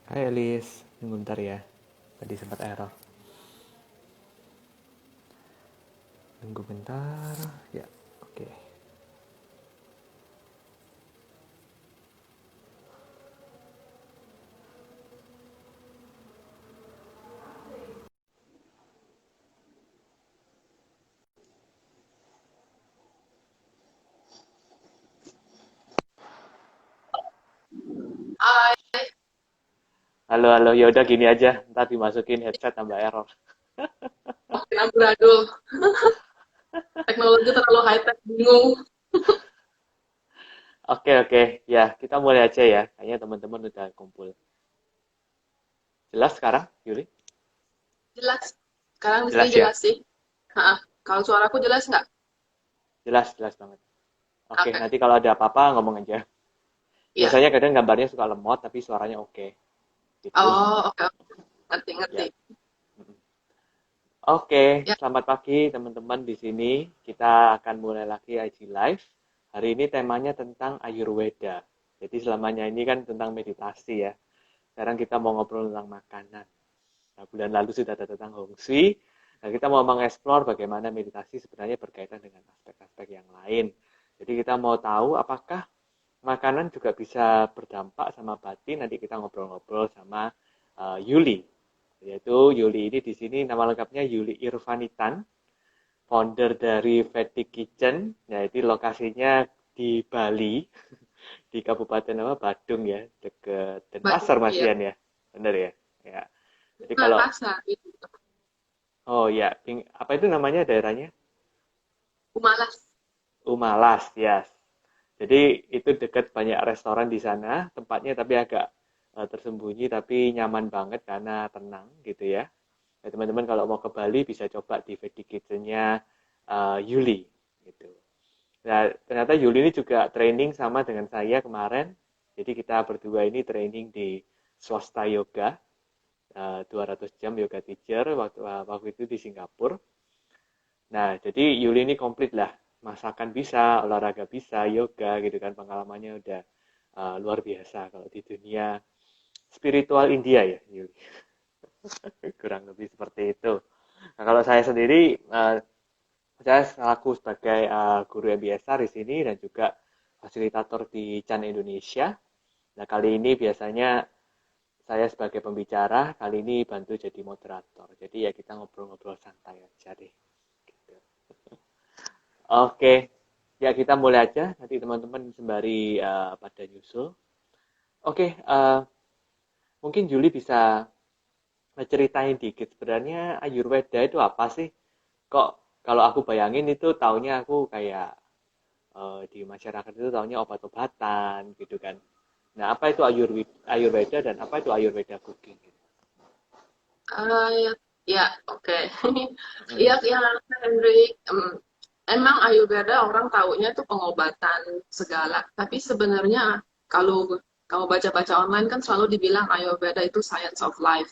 Hai Elis, tunggu bentar ya. Tadi sempat error. Tunggu bentar. Ya, oke. Halo, halo. Ya udah gini aja. Ntar dimasukin headset tambah error. Makin amburadul. Teknologi terlalu high-tech, bingung. Oke, oke. Ya, kita mulai aja ya. Kayaknya teman-teman udah kumpul. Jelas sekarang, Yuli? Jelas. Sekarang di sini Jelas ya? jelas sih. Ha, kalau suaraku jelas nggak? Jelas, jelas banget. Oke, Oke. nanti kalau ada apa-apa ngomong aja. Iya. Biasanya kadang gambarnya suka lemot, tapi suaranya oke. Gitu. Oh, oke. Oke. Ngerti, ngerti. Ya. Oke, Ya. selamat pagi teman-teman di sini. Kita akan mulai lagi IG Live. Hari ini temanya tentang Ayurveda. Jadi selamanya ini kan tentang meditasi ya. Sekarang kita mau ngobrol tentang makanan. Nah, bulan lalu sudah ada tentang Hong Shui. Nah, kita mau mengeksplor bagaimana meditasi sebenarnya berkaitan dengan aspek-aspek yang lain. Jadi kita mau tahu apakah makanan juga bisa berdampak sama batin. Nanti kita ngobrol-ngobrol sama Yuli. Yaitu Yuli ini di sini nama lengkapnya Yuli Irfanitan, founder dari Vedic Kitchen, yaitu lokasinya di Bali, di Kabupaten apa Badung ya, dekat Denpasar Badung, iya. Masian ya, benar ya. Ya. Jadi Bukan kalau pasar, itu. oh ya, apa itu namanya daerahnya? Umalas. Umalas, ya. Yes. Jadi itu dekat banyak restoran di sana, tempatnya tapi agak tersembunyi tapi nyaman banget karena tenang gitu ya. Nah, teman-teman kalau mau ke Bali bisa coba di Vedic Kitchen-nya Yuli gitu. Nah, ternyata Yuli ini juga training sama dengan saya kemarin. Jadi kita berdua ini training di Swasta Yoga, 200 jam yoga teacher waktu itu di Singapura. Nah, jadi Yuli ini komplit lah. Masakan bisa, olahraga bisa, yoga gitu kan. Pengalamannya udah luar biasa kalau di dunia spiritual India ya, Yuli. Kurang lebih seperti itu. Nah, kalau saya sendiri, saya selaku sebagai guru MBSR di sini dan juga fasilitator di Chan Indonesia. Nah, kali ini biasanya saya sebagai pembicara, kali ini bantu jadi moderator. Jadi ya kita ngobrol-ngobrol santai aja deh. Gitu. Oke, ya kita mulai aja. Nanti teman-teman sembari pada nyusul. Oke, mungkin Juli bisa ceritain dikit. Sebenarnya Ayurveda itu apa sih? Kok kalau aku bayangin itu taunya aku kayak di masyarakat itu taunya obat-obatan gitu kan. Nah, apa itu Ayurveda dan apa itu Ayurveda cooking? Gitu. Ya, ya, oke. Iya, Mm, ya, Hendrik. Emang Ayurveda orang taunya tuh pengobatan segala. Tapi sebenarnya kalau kamu baca-baca online kan selalu dibilang Ayurveda itu science of life.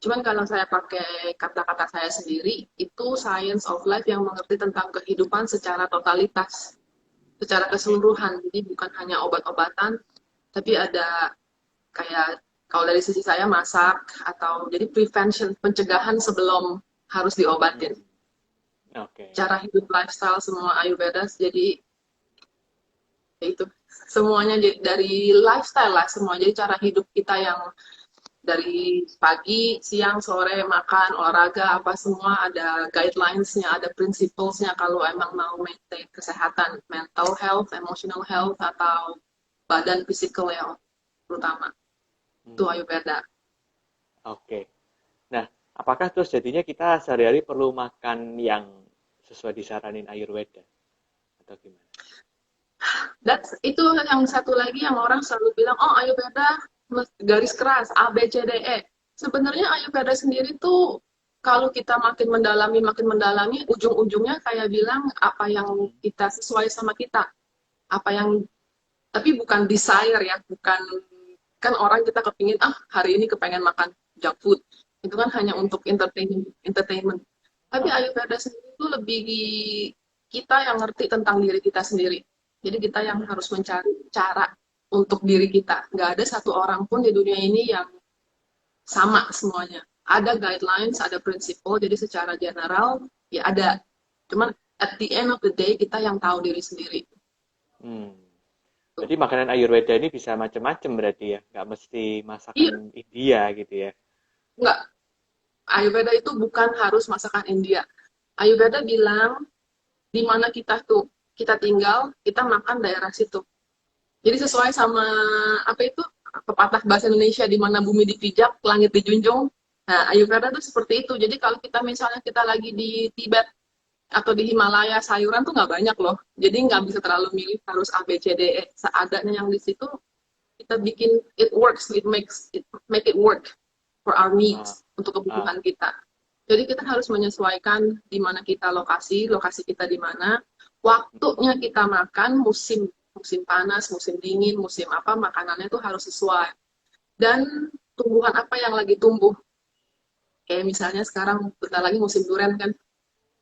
Cuman kalau saya pakai kata-kata saya sendiri, itu science of life yang mengerti tentang kehidupan secara totalitas, secara Oke. keseluruhan. Jadi bukan hanya obat-obatan, tapi ada kayak kalau dari sisi saya masak atau jadi prevention, pencegahan sebelum harus diobatin. Mm, oke. Cara hidup lifestyle semua Ayurveda, jadi itu semuanya dari lifestyle lah semua. Jadi cara hidup kita yang dari pagi, siang, sore, makan, olahraga, apa semua ada guidelines-nya, ada principles-nya kalau emang mau maintain kesehatan, mental health, emotional health, atau badan physical health terutama. Itu Hmm, Ayurveda. oke. Nah, apakah terus jadinya kita sehari-hari perlu makan yang sesuai disaranin Ayurveda atau gimana? Itu yang satu lagi yang orang selalu bilang, oh Ayurveda garis keras, A, B, C, D, E. Sebenarnya Ayurveda sendiri tuh kalau kita makin mendalami, ujung-ujungnya kayak bilang apa yang Hmm, kita sesuai sama kita. Apa yang tapi bukan desire ya, bukan kan orang kita kepingin hari ini kepengen makan junk food itu kan hanya oke. untuk entertainment. Tapi Ah, Ayurveda sendiri itu lebih kita yang ngerti tentang diri kita sendiri. Jadi kita yang hmm, harus mencari cara untuk diri kita. Nggak ada satu orang pun di dunia ini yang sama semuanya. Ada guidelines, ada prinsipal, jadi secara general ya ada. Cuman at the end of the day kita yang tahu diri sendiri. Hmm. Tuh. Berarti makanan Ayurveda ini bisa macam-macam berarti ya, nggak mesti Iya, masakan India gitu ya. enggak. Ayurveda itu bukan harus masakan India. Ayurveda bilang di mana kita tuh kita tinggal, kita makan daerah situ. Jadi sesuai sama apa itu pepatah bahasa Indonesia di mana bumi dipijak, langit dijunjung. Nah, Ayurveda tuh seperti itu. Jadi kalau kita misalnya kita lagi di Tibet atau di Himalaya, sayuran tuh nggak banyak loh. Jadi nggak bisa terlalu milih harus A, B, C, D, E. Seadanya yang di situ kita bikin it works, make it work for our Ah, needs, untuk ah, kebutuhan kita. Jadi kita harus menyesuaikan di mana kita lokasi kita di mana, waktunya kita makan, musim musim panas, musim dingin, musim apa makanannya itu harus sesuai. Dan tumbuhan apa yang lagi tumbuh. Kayak misalnya sekarang bentar lagi musim durian kan.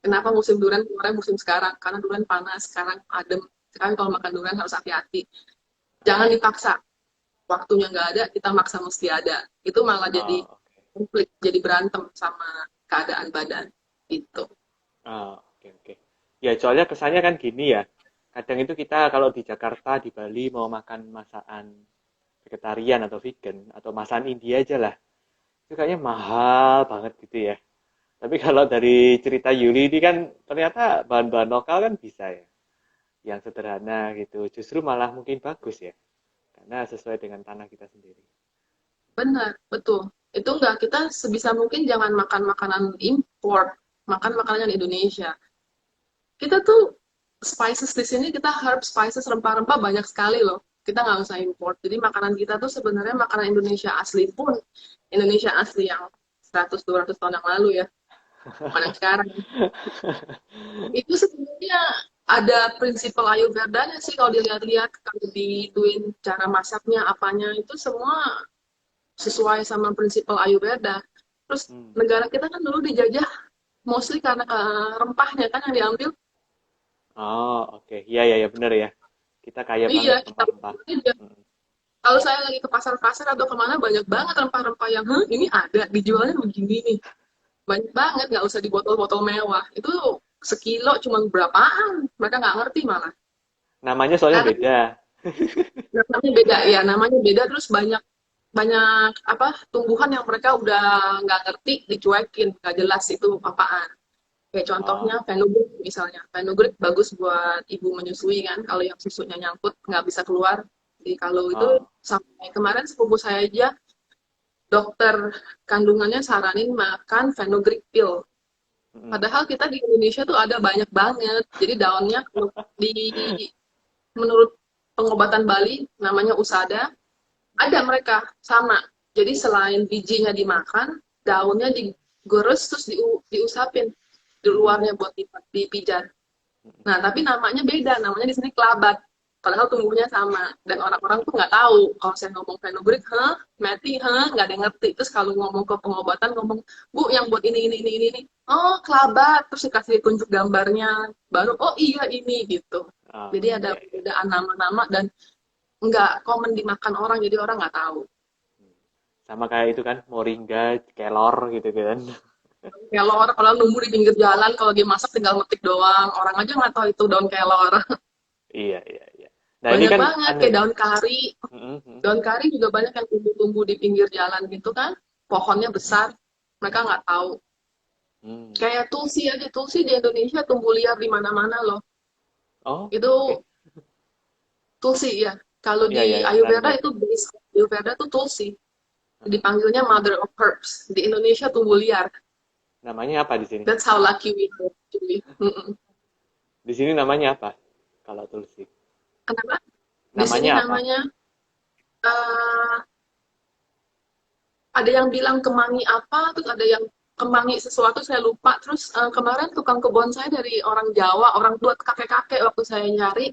Kenapa musim durian kemarin musim sekarang? Karena durian panas, sekarang adem. Sekarang kalau makan durian harus hati-hati. Jangan ah, dipaksa. Waktunya nggak ada, kita maksa mesti ada. Itu malah jadi ah, oke. konflik, jadi berantem sama keadaan badan. Itu. Ah, oke, oke. Ya, soalnya kesannya kan gini ya. Kadang itu kita kalau di Jakarta, di Bali mau makan masakan vegetarian atau vegan atau masakan India aja lah. Itu kayaknya mahal banget gitu ya. Tapi kalau dari cerita Yuli ini kan ternyata bahan-bahan lokal kan bisa ya. Yang sederhana gitu. Justru malah mungkin bagus ya. Karena sesuai dengan tanah kita sendiri. Benar, betul. Itu enggak, kita sebisa mungkin jangan makan makanan import, makan makanan yang Indonesia. Kita tuh spices di sini, kita herb, spices, rempah-rempah banyak sekali loh. Kita nggak usah import. Jadi makanan kita tuh sebenarnya makanan Indonesia asli pun, Indonesia asli yang 100-200 tahun yang lalu ya, bukan yang sekarang. Itu sebenarnya ada prinsip Ayurvedanya sih kalau dilihat-lihat, kalau dituin cara masaknya, apanya, itu semua sesuai sama prinsip Ayurveda. Terus Hmm. negara kita kan dulu dijajah mostly karena rempahnya kan yang diambil. Oh, oke. Iya, iya, iya, bener ya. Kita kaya Iya, banget kita rempah-rempah. aja. Mm. Kalau saya lagi ke pasar-pasar atau kemana banyak banget rempah-rempah yang, Hah, ini ada dijualnya begini nih. Banyak banget, nggak usah di botol-botol mewah. Itu sekilo cuma berapaan? Mereka nggak ngerti malah. Namanya soalnya Karena beda. namanya beda ya, namanya beda terus banyak banyak apa tumbuhan yang mereka udah nggak ngerti dicuekin nggak jelas itu apaan. Kayak contohnya Oh, fenugreek misalnya. Fenugreek bagus buat ibu menyusui kan, kalau yang susunya nyangkut nggak bisa keluar. Jadi kalau itu oh. sampai kemarin sepupu saya aja dokter kandungannya saranin makan fenugreek pill. Mm. Padahal kita di Indonesia tuh ada banyak banget. Jadi daunnya di menurut pengobatan Bali namanya usada, ada mereka sama. Jadi selain bijinya dimakan, daunnya digores terus diusapin di Mm. luarnya buat dipijat. Mm. Nah, tapi namanya beda, namanya di sini kelabat. Padahal tumbuhnya sama. Dan orang-orang tuh nggak tahu. Kalau saya ngomong fenugreek, mati, nggak ada yang ngerti. Terus kalau ngomong ke pengobatan, ngomong, Bu, yang buat ini. Oh, kelabat. Terus dikasih tunjuk gambarnya. Baru, oh iya ini, gitu. Oh, Jadi ada iya, iya. perbedaan nama-nama dan nggak common dimakan orang, jadi orang nggak tahu. Sama kayak itu kan, moringa, kelor gitu kan. Kelor, kalau nunggu di pinggir jalan, kalau dia masak tinggal metik doang. Orang aja nggak tahu itu daun kelor. Iya, iya, iya. Nah, ini Banyak kan banget, anu kayak ya. daun kari. Mm, mm, Daun kari juga banyak yang tumbuh-tumbuh di pinggir jalan gitu kan. Pohonnya besar, mereka nggak tahu. mm. Kayak tulsi aja, tulsi di Indonesia tumbuh liar di mana-mana loh. Oh, Itu oke. tulsi ya. Kalau Iya, di iya, iya, pernah Ayurveda dengar. itu base Ayurveda itu tulsi. Heeh. Dipanggilnya Mother of Herbs. Di Indonesia tumbuh liar. Namanya apa di sini? That's how lucky we are actually. Di sini namanya apa? Kalau tulsi. Kenapa? Di sini Namanya apa? namanya eh, ada yang bilang kemangi apa, terus ada yang kemangi sesuatu saya lupa. Terus kemarin tukang kebun saya dari orang Jawa, orang tua kakek-kakek waktu saya nyari,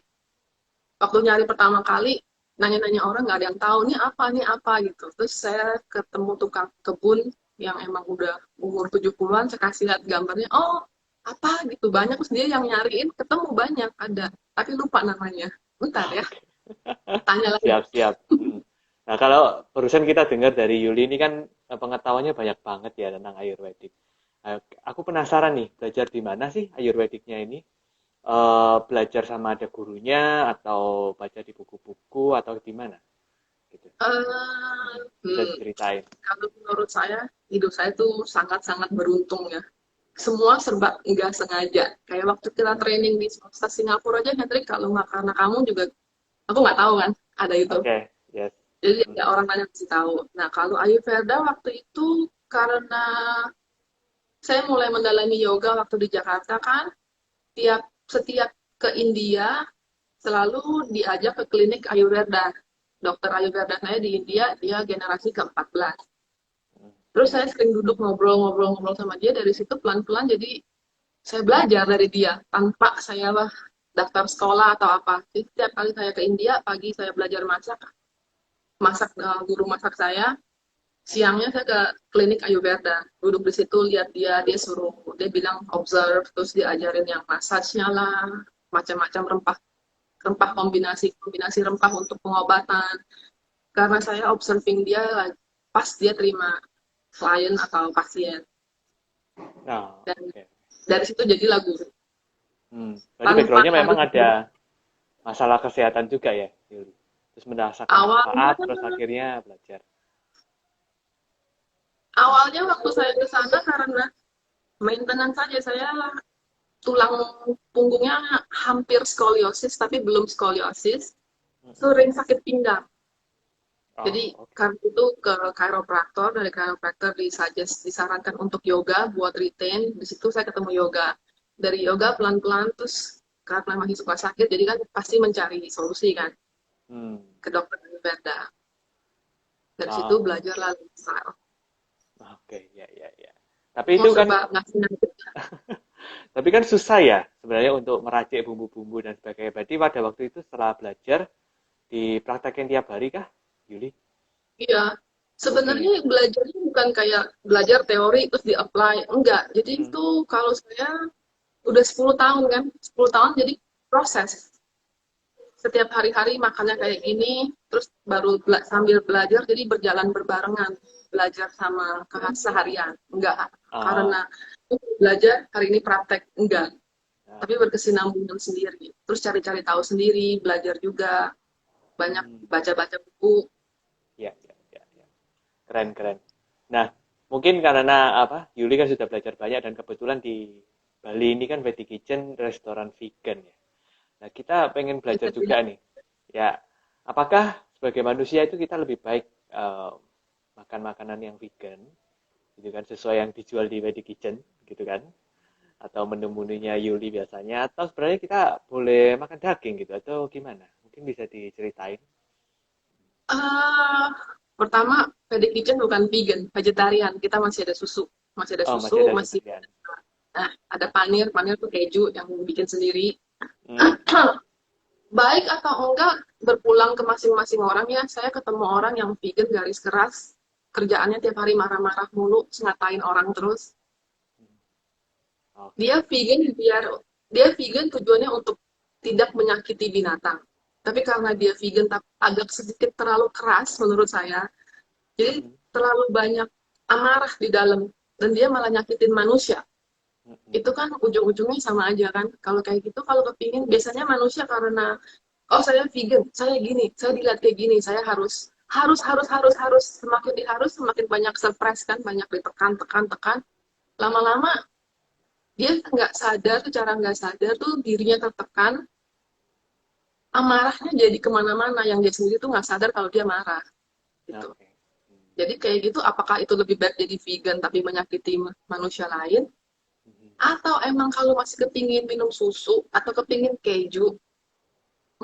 waktu nyari pertama kali nanya-nanya orang nggak ada yang tahu ini apa gitu. Terus saya ketemu tukang kebun yang emang udah umur 70-an, saya kasih lihat gambarnya, oh apa gitu banyak, terus dia yang nyariin ketemu banyak ada, tapi lupa namanya. Bentar ya, tanya lagi. Siap, siap. Mm. Nah, kalau barusan kita dengar dari Yuli ini kan pengetahuannya banyak banget ya tentang Ayurvedik. Aku penasaran nih, belajar di mana sih Ayurvediknya ini? Belajar sama ada gurunya atau baca di buku-buku atau di mana? Gitu. Eh, Bisa hmm, diceritain. Kalau menurut saya, hidup saya tuh sangat-sangat beruntung ya. Semua serba nggak sengaja. Kayak waktu kita training di swasta Singapura aja, Hendrik, kalau nggak karena kamu juga, aku nggak tahu kan, ada itu. Oke, yes. Jadi ada Mhm. orang lain yang kasih tahu. Nah, kalau Ayurveda waktu itu karena saya mulai mendalami yoga waktu di Jakarta kan, setiap ke India selalu diajak ke klinik Ayurveda. Dokter Ayurveda saya di India, dia generasi ke-14. Mhm. Terus saya sering duduk ngobrol-ngobrol sama dia, dari situ pelan-pelan jadi saya belajar dari dia tanpa saya lah daftar sekolah atau apa. Jadi setiap kali saya ke India, pagi saya belajar masak, masak guru masak saya, siangnya saya ke klinik Ayurveda. Duduk di situ lihat dia suruh, dia bilang observe, terus diajarin yang massage-nya lah, macam-macam rempah rempah kombinasi rempah untuk pengobatan. Karena saya observing dia pas dia terima klien atau pasien. Nah, Dan oke. dari situ jadilah guru. Berarti Tanpa background-nya memang harus ada masalah kesehatan juga ya, Yuli. Terus merasakan awalnya manfaat, terus akhirnya belajar. awalnya waktu saya ke sana karena maintenance saja saya tulang punggungnya hampir skoliosis tapi belum skoliosis, Mhm. sering sakit pinggang. Jadi Oh, oke. karena itu ke chiropractor, dari chiropractor disarankan untuk yoga buat retain. Di situ saya ketemu yoga. Dari yoga pelan-pelan terus karena masih suka sakit, jadi kan pasti mencari solusi kan Hmm. ke dokter Ayurveda. Dari situ Oh, belajarlah lifestyle. oke, ya, ya, ya. Tapi Semua itu kan, serba ngasih nanti. tapi kan susah ya sebenarnya untuk meracik bumbu-bumbu dan sebagainya. Berarti pada waktu itu setelah belajar dipraktekin tiap hari kah, Yuli? Iya, sebenarnya Rutin. belajarnya bukan kayak belajar teori terus di-apply. Enggak. Jadi Hmm. itu kalau saya udah 10 tahun kan, 10 tahun jadi proses. Setiap hari-hari makannya kayak gini, terus baru sambil belajar, jadi berjalan berbarengan. Belajar sama keseharian. Enggak. Karena Ah, belajar, hari ini praktek. Enggak. ah, Tapi berkesinambungan sendiri. Terus cari-cari tahu sendiri, belajar juga. Banyak hmm. baca-baca buku. Ya, ya, ya, ya. Keren, keren. Nah, mungkin karena apa? Yuli kan sudah belajar banyak dan kebetulan di Bali ini kan Vedi Kitchen restoran vegan ya. Nah, kita pengen belajar juga nih. Ya, apakah sebagai manusia itu kita lebih baik makan makanan yang vegan, gitu kan, sesuai yang dijual di Vedi Kitchen, gitu kan? Atau menu-menunya Yuli biasanya, atau sebenarnya kita boleh makan daging gitu, atau gimana? Mungkin bisa diceritain. Ah, pertama, Vedic Kitchen bukan vegan, vegetarian. Kita masih ada susu. Masih ada Oh, susu, masih ada masih sebagian. ada panir. Panir tuh keju yang bikin sendiri. Hmm. Baik atau enggak, berpulang ke masing-masing orang ya. Saya ketemu orang yang vegan garis keras. Kerjaannya tiap hari marah-marah mulu, ngatain orang terus. Oke. Dia vegan tujuannya untuk tidak menyakiti binatang. Tapi karena dia vegan agak sedikit terlalu keras menurut saya, jadi Hmm. terlalu banyak amarah di dalam dan dia malah nyakitin manusia. Hmm. Itu kan ujung-ujungnya sama aja kan. Kalau kayak gitu, kalau kepingin, biasanya manusia karena, oh saya vegan, saya gini, saya dilihat kayak gini, saya harus, semakin diharus, semakin banyak surprise kan, banyak ditekan, tekan, tekan. Lama-lama dia nggak sadar, secara nggak sadar tuh dirinya tertekan, amarahnya jadi kemana-mana, yang dia sendiri tuh nggak sadar kalau dia marah. Gitu. Oke. Hmm. Jadi kayak gitu, apakah itu lebih baik jadi vegan tapi menyakiti manusia lain? Hmm. Atau emang kalau masih kepingin minum susu atau kepingin keju,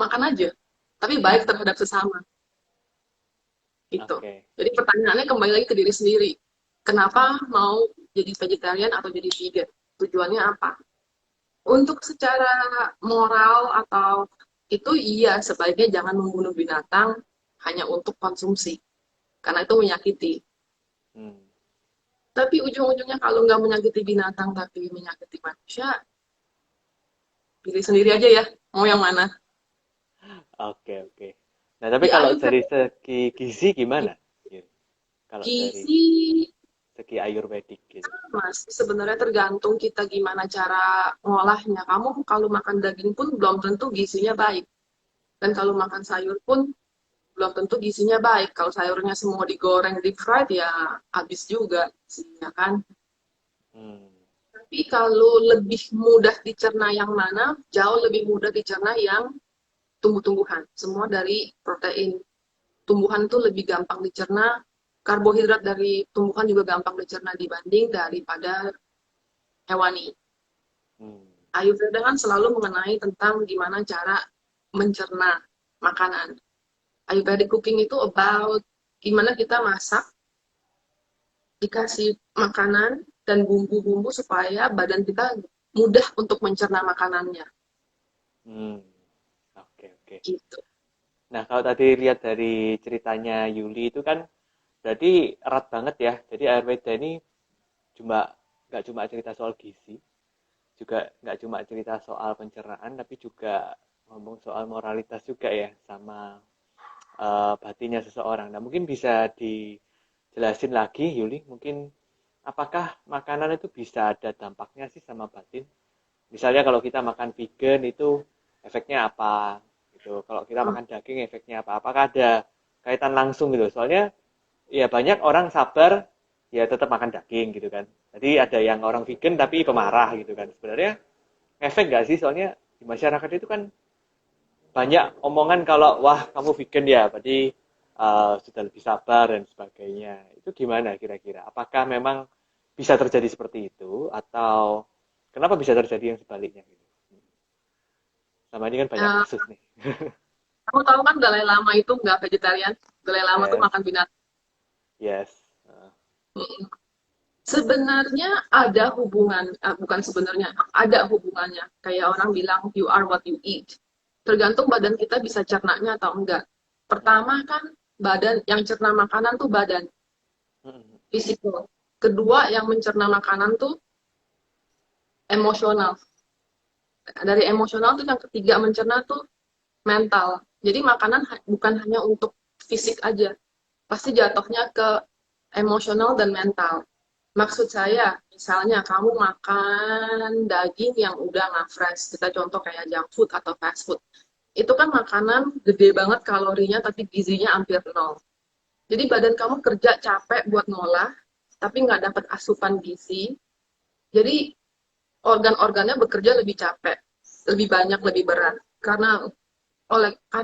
makan aja. Tapi baik Hmm. terhadap sesama. Gitu. Oke. Jadi pertanyaannya kembali lagi ke diri sendiri. Kenapa mau jadi vegetarian atau jadi vegan? Tujuannya apa? Untuk secara moral atau itu iya sebaiknya jangan membunuh binatang hanya untuk konsumsi. Karena itu menyakiti. Hmm. Tapi ujung-ujungnya kalau nggak menyakiti binatang tapi menyakiti manusia, pilih sendiri aja ya, mau yang mana. Oke, oke. Nah, tapi Di kalau dari Ayurveda, segi gizi gimana? Yul? kalau dari Gizi, segi Ayurvedik gitu. Mas, sebenarnya tergantung kita gimana cara ngolahnya. Kamu kalau makan daging pun belum tentu gizinya baik. Dan kalau makan sayur pun belum tentu gizinya baik. Kalau sayurnya semua digoreng, deep fried, ya habis juga gizinya kan. Hmm. Tapi kalau lebih mudah dicerna yang mana, jauh lebih mudah dicerna yang tumbuh-tumbuhan. Semua dari protein. Tumbuhan itu lebih gampang dicerna, karbohidrat dari tumbuhan juga gampang dicerna dibanding daripada hewani. Hmm. Ayurveda kan selalu mengenai tentang gimana cara mencerna makanan. Ayurvedic cooking itu about gimana kita masak, dikasih makanan dan bumbu-bumbu supaya badan kita mudah untuk mencerna makanannya. Hmm. Oke, oke. Gitu. Nah, kalau tadi lihat dari ceritanya Yuli itu kan berarti erat banget ya. Jadi Ayurveda ini cuma nggak cuma cerita soal gizi, juga nggak cuma cerita soal pencernaan, tapi juga ngomong soal moralitas juga ya, sama batinnya seseorang. Nah, mungkin bisa dijelasin lagi, Yuli, mungkin apakah makanan itu bisa ada dampaknya sih sama batin? Misalnya kalau kita makan vegan itu efeknya apa? Gitu. Kalau kita makan daging efeknya apa? Apakah ada kaitan langsung gitu? Soalnya ya banyak orang sabar ya tetap makan daging gitu kan. Jadi ada yang orang vegan tapi pemarah gitu kan. Sebenarnya efek nggak sih? Soalnya di masyarakat itu kan banyak omongan kalau wah kamu vegan ya, berarti sudah lebih sabar dan sebagainya. Itu gimana kira-kira? Apakah memang bisa terjadi seperti itu atau kenapa bisa terjadi yang sebaliknya gitu? Sama ini kan banyak Uh, kasus nih. kamu tahu kan Dalai Lama itu nggak vegetarian. Dalai Lama tuh Yes, makan binatang. yes. Sebenarnya ada hubungan, bukan sebenarnya, ada hubungannya. Kayak orang bilang, you are what you eat. Tergantung badan kita bisa cernanya atau enggak. Pertama kan, badan yang cerna makanan tuh badan, fisikal. Kedua, yang mencerna makanan tuh emosional. Dari emosional tuh yang ketiga mencerna tuh mental. Jadi makanan bukan hanya untuk fisik aja. Pasti jatuhnya ke emosional dan mental. Maksud saya, misalnya kamu makan daging yang udah nggak fresh, kita contoh kayak junk food atau fast food. Itu kan makanan gede banget kalorinya, tapi gizinya hampir nol. Jadi badan kamu kerja capek buat ngolah, tapi nggak dapat asupan gizi. Jadi organ-organnya bekerja lebih capek, lebih banyak, lebih berat. Karena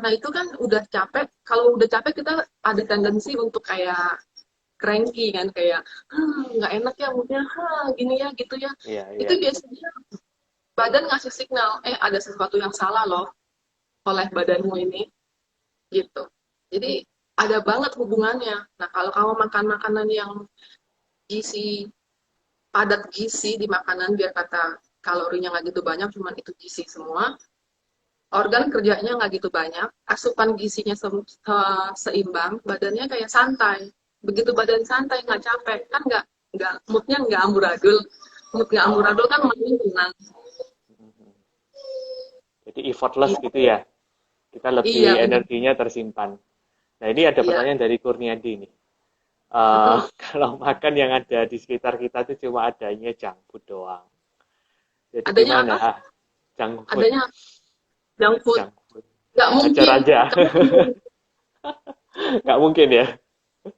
itu kan udah capek. Kalau udah capek kita ada tendensi untuk kayak cranky kan, kayak nggak enak ya moodnya, gini ya gitu ya. Iya, Itu iya. biasanya badan ngasih signal, ada sesuatu yang salah loh oleh badanmu ini, gitu. Jadi ada banget hubungannya. Nah, kalau kamu makan makanan yang gizi, padat gizi di makanan, biar kata kalorinya nggak gitu banyak, cuman itu gizi semua, organ kerjanya nggak gitu banyak, asupan gizinya seimbang, badannya kayak santai. Begitu badan santai, nggak capek, kan nggak moodnya nggak amburadul. Mood nggak amburadul Oh, kan makin tenang. jadi effortless Gitu. gitu ya. Kita lebih Iya, benar. energinya tersimpan. Nah, ini ada Iya. pertanyaan dari Kurniadi nih. Kalau makan yang ada di sekitar kita tuh cuma adanya junk food doang. Jadi Adanya gimana? apa? Junk food, Adanya junk food. junk food. Nggak Ajar mungkin. aja. Nggak mungkin. Nggak mungkin ya.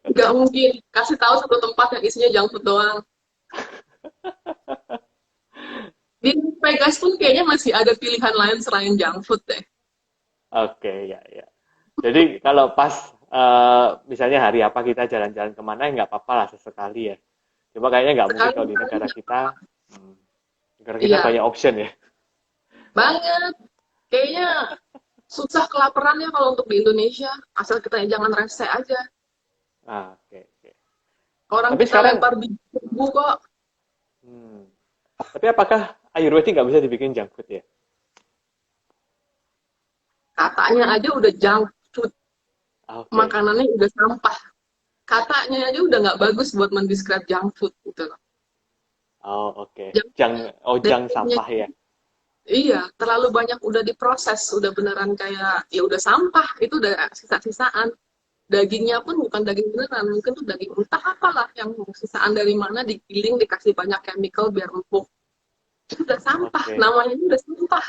Nggak mungkin. Kasih tahu satu tempat yang isinya junk food doang. Di Vegas pun kayaknya masih ada pilihan lain selain junk food deh. Oke, ya, ya. Jadi kalau pas misalnya hari apa kita jalan-jalan kemana, nggak apa-apa lah sesekali ya. Cuma kayaknya nggak mungkin kalau di Sekali-kali negara nggak kita, apa-apa. hmm, negara kita Iya, banyak option ya. banget. Kayaknya susah kelaparan ya kalau untuk di Indonesia. Asal kita jangan rese aja. Oke, oke. Orang Tapi kita sekarang, lempar di buku kok. hmm, tapi apakah Ayurveda nggak bisa dibikin junk food ya? Katanya aja udah junk food. Oke. Makanannya udah sampah. Katanya aja udah nggak bagus buat mendescribe junk food gitu loh. Oh, oke. Junk Jang food sampah ya. iya, terlalu banyak udah diproses, udah beneran kayak ya udah sampah, itu udah sisa-sisaan. Dagingnya pun bukan daging beneran, mungkin tuh daging entah apalah yang sisaan dari mana digiling dikasih banyak chemical biar empuk. Itu udah sampah, Oke. namanya itu udah sampah.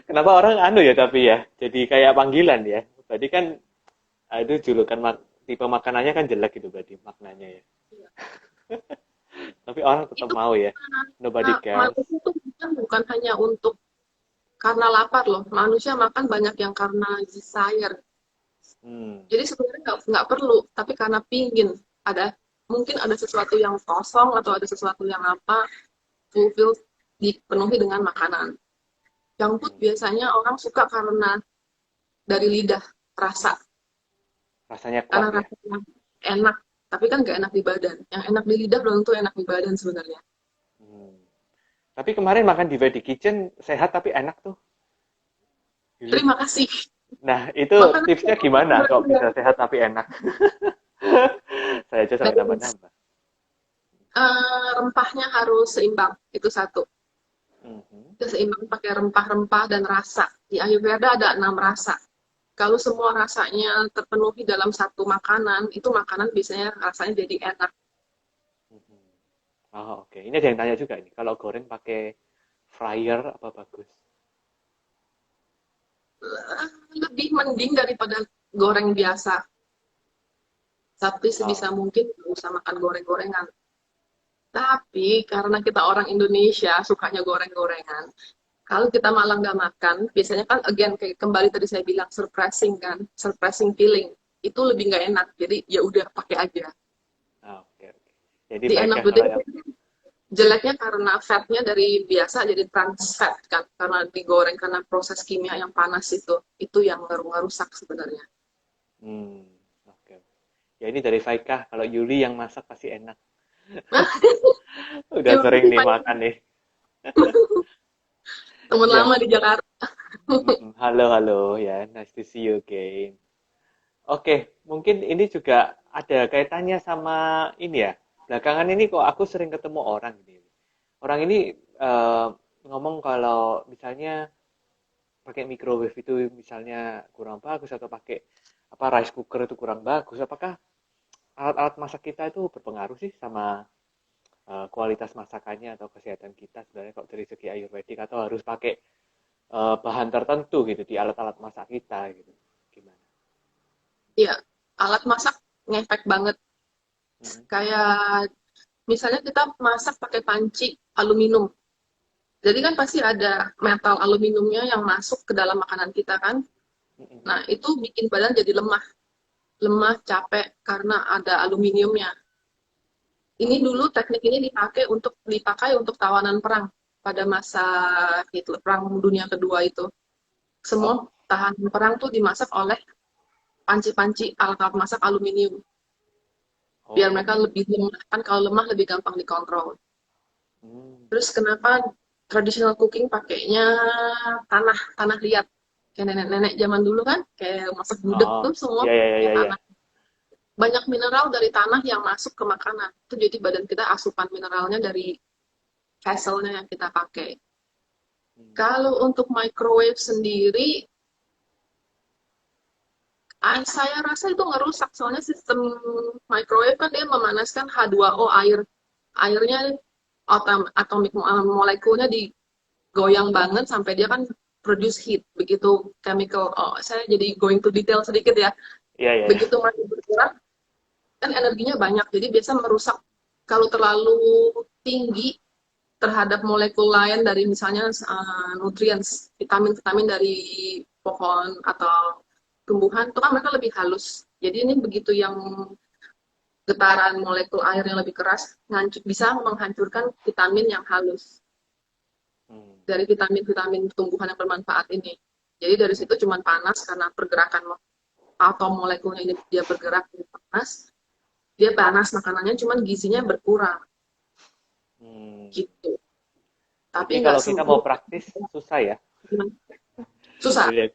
Kenapa orang anu ya tapi ya, jadi kayak panggilan ya. Berarti kan itu julukan tipe makanannya kan jelek gitu berarti maknanya ya. Tapi orang tetap Itu mau ya. Nobody cares. manusia tuh bukan hanya untuk karena lapar loh, manusia makan banyak yang karena desire. Hmm. Jadi sebenarnya nggak perlu, tapi karena pingin ada mungkin ada sesuatu yang kosong atau ada sesuatu yang apa fulfill dipenuhi dengan makanan. Junk food Hmm. biasanya orang suka karena dari lidah rasa, Rasanya karena kuat ya. rasanya enak. Tapi kan nggak enak di badan. Yang enak di lidah belum tentu enak di badan sebenarnya. Hmm. Tapi kemarin makan di Vedi Kitchen sehat tapi enak tuh. Yuli. Terima kasih. Nah, itu Makanan tipsnya gimana kok bisa sehat tapi enak? Saya aja sampai dari nambah-nambah. rempahnya harus seimbang, itu satu. Mhm. Seimbang pakai rempah-rempah dan rasa. Di Ayurveda ada 6 rasa. Kalau semua rasanya terpenuhi dalam satu makanan, itu makanan biasanya rasanya jadi enak. Mhm. Oh, oke. Ini ada yang tanya juga nih. Kalau goreng pakai fryer apa bagus? Lebih mending daripada goreng biasa. Tapi sebisa Oh. mungkin nggak usah makan goreng-gorengan. Tapi karena kita orang Indonesia sukanya goreng-gorengan, kalau kita malah nggak makan, biasanya kan again kayak kembali tadi saya bilang surprising kan, surprising feeling. Itu lebih nggak enak. Jadi ya udah pakai aja. Ah, oke, oke. Jadi Di end of baiknya the kalau day yang jeleknya karena fatnya dari biasa jadi trans fat kan, karena digoreng karena proses kimia yang panas itu yang ngerusak sebenarnya. hmm, oke. Ya ini dari Faikah. Kalau Yuli yang masak pasti enak. Udah Terima sering kasih nih Pak, makan nih. teman Ya. lama di Jakarta. Mm-mm. Halo, halo ya. Nice to see you again. Oke, mungkin ini juga ada kaitannya sama ini ya. Belakangan ini kok aku sering ketemu orang gini. Orang ini eh, ngomong kalau misalnya pakai microwave itu misalnya kurang bagus atau pakai apa rice cooker itu kurang bagus. Apakah alat-alat masak kita itu berpengaruh sih sama kualitas masakannya atau kesehatan kita sebenarnya kalau dari segi Ayurvedik atau harus pakai bahan tertentu gitu di alat-alat masak kita gitu. Gimana? Iya, alat masak ngefek banget. Mm-mm. Kayak misalnya kita masak pakai panci aluminium. Jadi kan pasti ada metal aluminiumnya yang masuk ke dalam makanan kita kan. Mm-mm. Nah, itu bikin badan jadi lemah. Lemah, capek karena ada aluminiumnya. Ini dulu Oke. teknik ini dipakai untuk tawanan perang pada masa Hitler Perang Dunia Kedua itu. Semua Oh, tahanan perang tuh dimasak oleh panci-panci alat-alat masak aluminium biar oh, mereka lebih lemah kan kalau lemah lebih gampang dikontrol. hmm, Terus kenapa traditional cooking pakainya tanah tanah liat kayak nenek-nenek zaman dulu kan kayak masak gudeg oh, tuh semua ya, ya, ya, pakai ya, ya. tanah. Banyak mineral dari tanah yang masuk ke makanan. Itu jadi badan kita asupan mineralnya dari vesselnya yang kita pakai. Hmm. Kalau untuk microwave sendiri, saya rasa itu ngerusak. Soalnya sistem microwave kan dia memanaskan H2O air. Airnya atomik molekulnya digoyang banget sampai dia kan produce heat. Begitu chemical, oh saya jadi going to detail sedikit ya. Iya, iya, iya. Begitu masih bergerak, kan energinya banyak. Jadi biasa merusak. Kalau terlalu tinggi terhadap molekul lain dari misalnya nutrients, vitamin-vitamin dari pohon atau tumbuhan, itu kan mereka lebih halus. Jadi ini begitu yang getaran molekul air yang lebih keras bisa menghancurkan vitamin yang halus Hmm. dari vitamin-vitamin tumbuhan yang bermanfaat ini. Jadi dari Hmm. situ cuma panas karena pergerakan atau molekulnya ini dia bergerak panas, dia panas makanannya cuma gizinya berkurang Hmm. gitu. Tapi Berarti nggak kalau kita mau sembuh. praktis susah ya. Susah. Dilihat.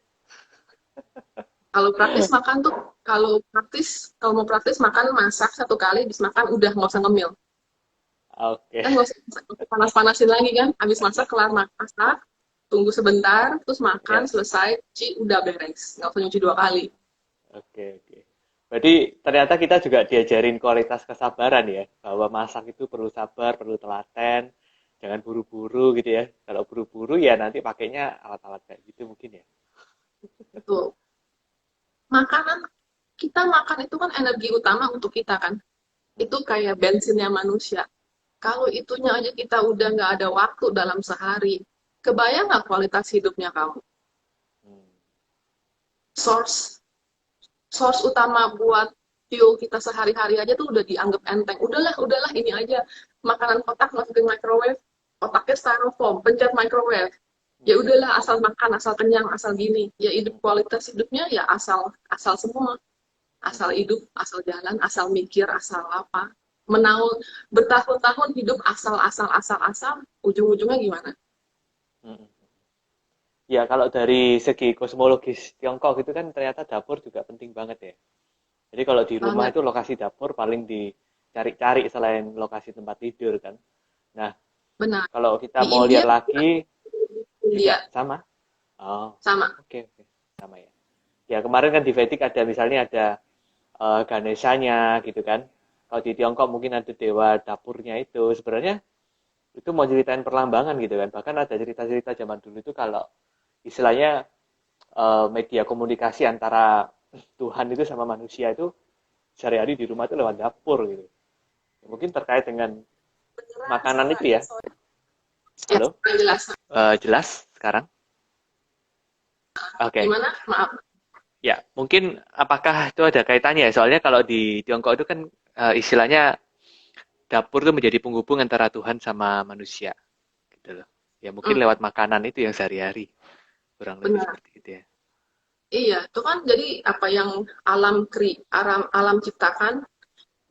Kalau praktis makan tuh, kalau mau praktis makan masak satu kali, habis makan udah nggak usah ngemil. Oke. Kan nggak usah panas-panasin lagi kan, habis masak kelar masak, tunggu sebentar, terus makan Ya. selesai, cuci udah beres, nggak usah nyuci 2 kali. Oke, oke. Berarti ternyata kita juga diajarin kualitas kesabaran ya, bahwa masak itu perlu sabar, perlu telaten, jangan buru-buru gitu ya. Kalau buru-buru ya nanti pakainya alat-alat kayak gitu mungkin ya. Itu makanan, kita makan itu kan energi utama untuk kita kan. Itu kayak bensinnya manusia. Kalau itunya aja kita udah nggak ada waktu dalam sehari, kebayang nggak kualitas hidupnya kamu? Hmm. Source source utama buat fuel kita sehari-hari aja tuh udah dianggap enteng. Udahlah ini aja. Makanan kotak masukin microwave, kotaknya styrofoam, pencet microwave. Ya udahlah, asal makan, asal kenyang, asal gini. Ya hidup, kualitas hidupnya ya asal asal semua. Asal hidup, asal jalan, asal mikir, asal apa. Menaun bertahun-tahun hidup asal, ujung-ujungnya gimana? Hmm. Ya, kalau dari segi kosmologis Tiongkok itu kan ternyata dapur juga penting banget ya. Jadi kalau di rumah Banget. itu lokasi dapur paling dicari-cari selain lokasi tempat tidur kan. Nah, Benar. kalau kita Di mau India, lihat lagi juga India sama. Oh, sama. oke, oke. Sama ya. Ya, kemarin kan di Vedic ada misalnya ada Ganesanya gitu kan. Kalau di Tiongkok mungkin ada dewa dapurnya itu. Sebenarnya itu mau ceritain perlambangan gitu kan. Bahkan ada cerita-cerita zaman dulu itu kalau istilahnya media komunikasi antara Tuhan itu sama manusia itu sehari-hari di rumah itu lewat dapur gitu. Mungkin terkait dengan Beneran makanan itu suaranya ya. sorry. Ya, Halo? jelas. Jelas sekarang? Oke. Okay. Gimana? Maaf. Ya, mungkin apakah itu ada kaitannya ya? Soalnya kalau di Tiongkok itu kan istilahnya dapur itu menjadi penghubung antara Tuhan sama manusia, gitu loh. Ya mungkin Mm, lewat makanan itu yang sehari-hari, kurang lebih benar. seperti itu ya. Iya, itu kan jadi apa yang alam ciptakan,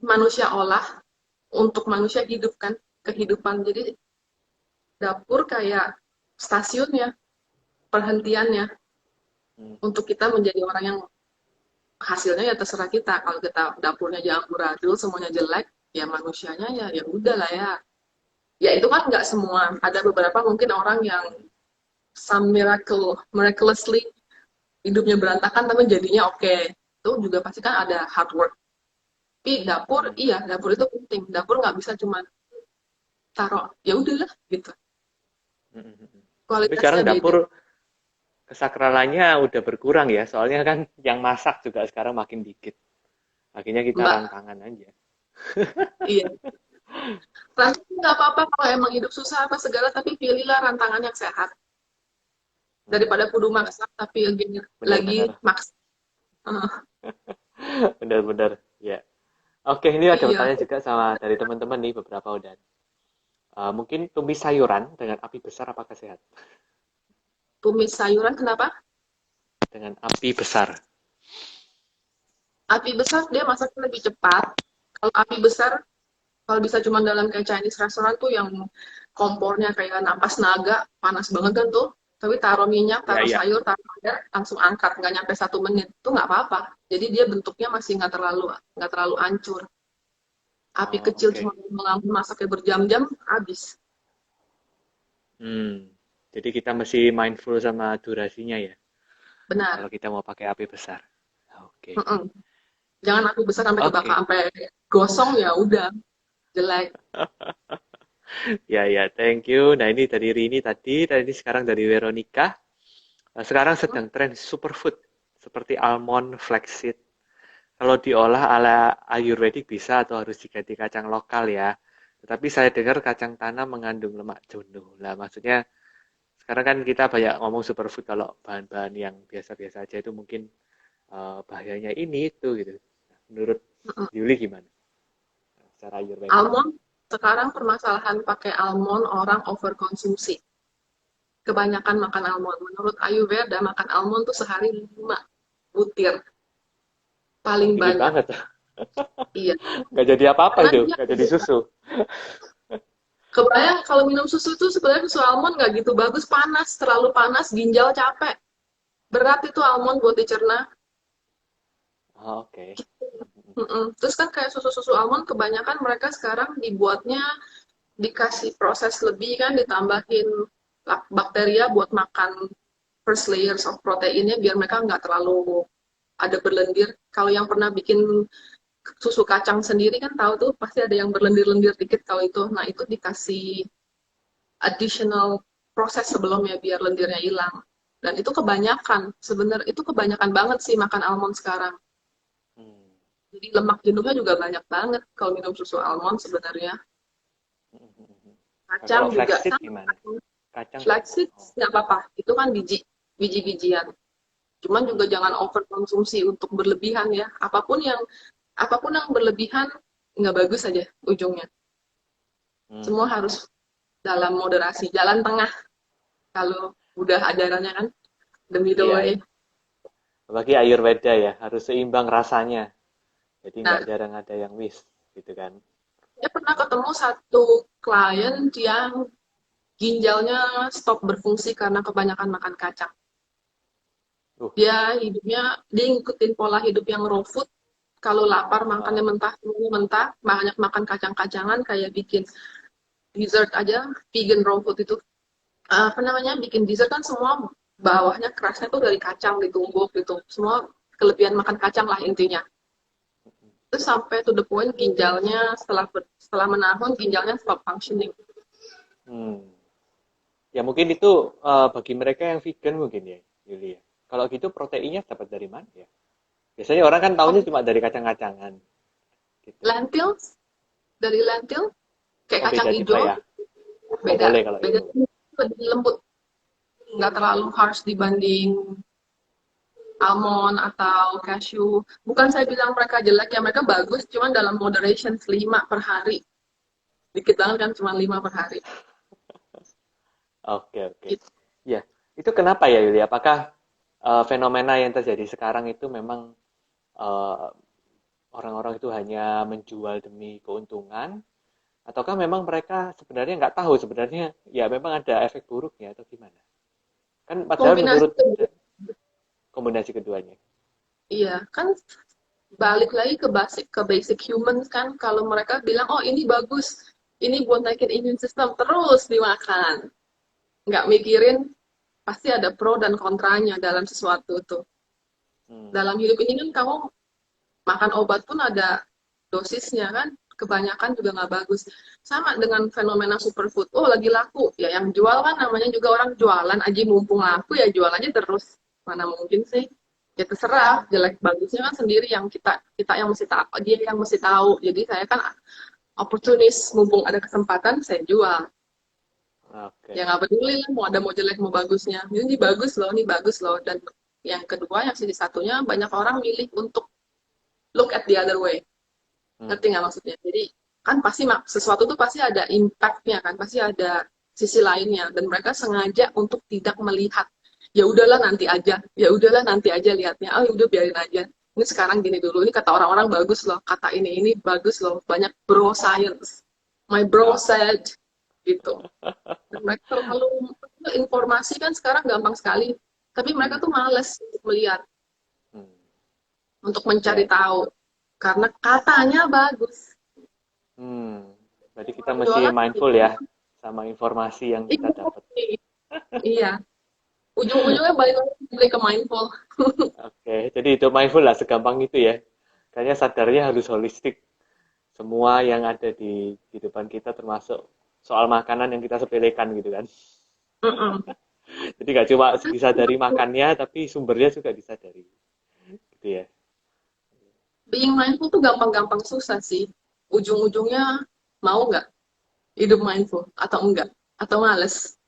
manusia olah untuk manusia hidup kan, kehidupan. Jadi dapur kayak stasiunnya, perhentiannya Hmm. untuk kita menjadi orang yang hasilnya ya terserah kita. Kalau kita dapurnya jangan amburadul, semuanya jelek, ya manusianya ya ya udah lah ya. Ya itu kan nggak semua. Ada beberapa mungkin orang yang miraculously hidupnya berantakan tapi jadinya oke. Itu juga pasti kan ada hard work. Tapi dapur, Hmm. iya dapur itu penting. Dapur nggak bisa cuma taruh, ya udahlah gitu. Hmm. Hmm. Hmm. Tapi sekarang Kualitasnya beda. dapur kesakralannya udah berkurang ya, soalnya kan yang masak juga sekarang makin dikit. Akhirnya kita Mbak, rantangan aja. iya. Rantangan nggak apa-apa kalau emang hidup susah apa segala, tapi pilihlah rantangan yang sehat. Hmm. Daripada kudu Ya, maksa, tapi lagi benar-benar. maksa. Benar-benar. Ya. Oke, ini ada Iya, pertanyaan juga sama dari teman-teman nih beberapa udah. Mungkin tumis sayuran dengan api besar apakah sehat? tumis sayuran kenapa? Dengan api besar. Api besar dia masaknya lebih cepat. Kalau api besar, kalau bisa cuma dalam kayak Chinese restaurant tuh yang kompornya kayak napas naga, panas banget kan tuh. Tapi taruh minyak, Ya, taruh ya. sayur, taruh air, langsung angkat, nggak nyampe 1 menit. Itu nggak apa-apa. Jadi dia bentuknya masih nggak terlalu hancur. Api Oh, kecil oke. cuma masaknya berjam-jam, habis. Hmm. Jadi kita mesti mindful sama durasinya ya. Kalau Benar. kita mau pakai api besar. Oke. Mm-mm. Jangan api besar sampai kebakar, Oke. sampai gosong ya udah jelek. Ya, ya. Thank you. Nah, ini dari Rini tadi sekarang dari Veronica. Sekarang sedang tren superfood seperti almond, flaxseed. Kalau diolah ala Ayurvedik bisa atau harus diganti kacang lokal ya. Tetapi saya dengar kacang tanah mengandung lemak jenuh. Lah, maksudnya sekarang kan kita banyak ngomong superfood kalau bahan-bahan yang biasa-biasa aja itu mungkin bahayanya ini itu gitu. Nah, menurut Mm-mm. Yuli gimana? Secara Ayurveda. Almond, sekarang permasalahan pakai almond orang overkonsumsi. Kebanyakan makan almond. Menurut Ayurveda, makan almond tuh sehari 5 butir. Wah, Paling dikit banyak. banget. Iya. Nggak jadi apa-apa Karena itu, dia nggak jadi susu. kebayang kalau minum susu tuh sebenarnya susu almond nggak gitu bagus, panas, terlalu panas, ginjal capek. Berat itu almond buat dicerna. Oh, oke. Mm-mm. Terus kan kayak susu-susu almond kebanyakan mereka sekarang dibuatnya dikasih proses lebih kan, ditambahin bakteria buat makan first layers of proteinnya biar mereka nggak terlalu ada berlendir. Kalau yang pernah bikin susu kacang sendiri kan tahu tuh pasti ada yang berlendir-lendir dikit kalau itu. Nah itu dikasih additional proses sebelumnya biar lendirnya hilang. Dan itu kebanyakan, sebenarnya itu kebanyakan banget sih makan almond sekarang. Hmm. Jadi lemak jenuhnya juga banyak banget kalau minum susu almond sebenarnya. Kacang Kalau juga flaxseed sama. gimana? Kacang sama. Flaxseed Oh. nggak apa-apa, itu kan biji-bijian. Cuman juga Hmm. jangan overkonsumsi untuk berlebihan ya. Apapun yang berlebihan nggak bagus aja ujungnya. Semua Hmm. harus dalam moderasi, jalan tengah. Kalau udah ajarannya kan the middle Iya, way. iya. Bagi Ayurveda ya, harus seimbang rasanya. Jadi nggak Nah, jarang ada yang miss, gitu kan. saya pernah ketemu satu klien yang ginjalnya stop berfungsi karena kebanyakan makan kacang. Uh, Dia ngikutin pola hidup yang raw food. Kalau lapar makannya uh, mentah, semuanya mentah, banyak makan kacang-kacangan kayak bikin dessert aja, vegan raw food itu. Apa namanya, bikin dessert kan semua bawahnya kerasnya tuh dari kacang ditumbuk gitu. Semua kelebihan makan kacang lah intinya. Terus sampai to the point ginjalnya setelah menahun ginjalnya stop functioning. hmm. Ya mungkin itu bagi mereka yang vegan mungkin ya, Yuli ya. Kalau gitu proteinnya dapat dari mana ya? Biasanya orang kan taunya Oh, cuma dari kacang-kacangan, gitu. lentils, dari lentil kayak Oh kacang beda juga hijau ya. Oh beda. boleh kalau Beda itu. lebih lembut, nggak terlalu harsh dibanding almond atau cashew. Bukan saya bilang mereka jelek ya, mereka bagus, cuman dalam moderation 5 per hari. Dikit banget kan, cuma 5 per hari. Oke, oke. Gitu. Ya, itu kenapa ya Yuli? Apakah fenomena yang terjadi sekarang itu memang eh, orang-orang itu hanya menjual demi keuntungan, ataukah memang mereka sebenarnya nggak tahu sebenarnya ya memang ada efek buruknya atau gimana? Kan padahal Kombinasi menurut kedua, kombinasi keduanya. iya kan balik lagi ke basic humans kan. Kalau mereka bilang, oh ini bagus, ini buat naikin immune system, terus dimakan. Nggak mikirin, pasti ada pro dan kontranya dalam sesuatu tuh. Hmm. Dalam hidup ini kan kamu makan obat pun ada dosisnya kan, kebanyakan juga nggak bagus. Sama dengan fenomena superfood, oh lagi laku, ya yang jual kan namanya juga orang jualan aja mumpung laku ya jual aja terus. Mana mungkin sih? Ya terserah, jelek bagusnya kan sendiri yang kita kita yang mesti tahu, dia yang mesti tahu. Jadi saya kan oportunis, mumpung ada kesempatan saya jual. Oke. Ya nggak peduli lah mau ada mau jelek mau bagusnya. Ini bagus loh, ini bagus loh. Dan yang kedua, yang sisi satunya banyak orang milih untuk look at the other way. Hmm. Ngerti nggak maksudnya? Jadi kan pasti sesuatu tuh pasti ada impact-nya kan, pasti ada sisi lainnya dan mereka sengaja untuk tidak melihat. Ya udahlah nanti aja, ya udahlah nanti aja lihatnya. Oh, ya udah biarin aja. Ini sekarang gini dulu. Ini kata orang-orang bagus loh, kata ini bagus loh. Banyak bro science. My bro Oke. said gitu. Dan mereka terlalu informasi kan sekarang gampang sekali. Tapi mereka Hmm. tuh males untuk melihat, Hmm. untuk Ya, mencari ya. tahu. Karena katanya bagus. Hmm. Berarti kita Orang mesti jualan mindful ya sama informasi yang kita dapat. iya, ujung-ujungnya balik lagi ke mindful. Oke, jadi itu mindful lah, segampang itu ya. Kayaknya sadarnya harus holistik. Semua yang ada di kehidupan kita termasuk soal makanan yang kita sepelekan gitu kan. Mm-mm. Jadi nggak cuma disadari makannya, tapi sumbernya juga disadari. Gitu ya. Being mindful tuh gampang-gampang susah sih. Ujung-ujungnya mau nggak hidup mindful atau enggak? Atau males?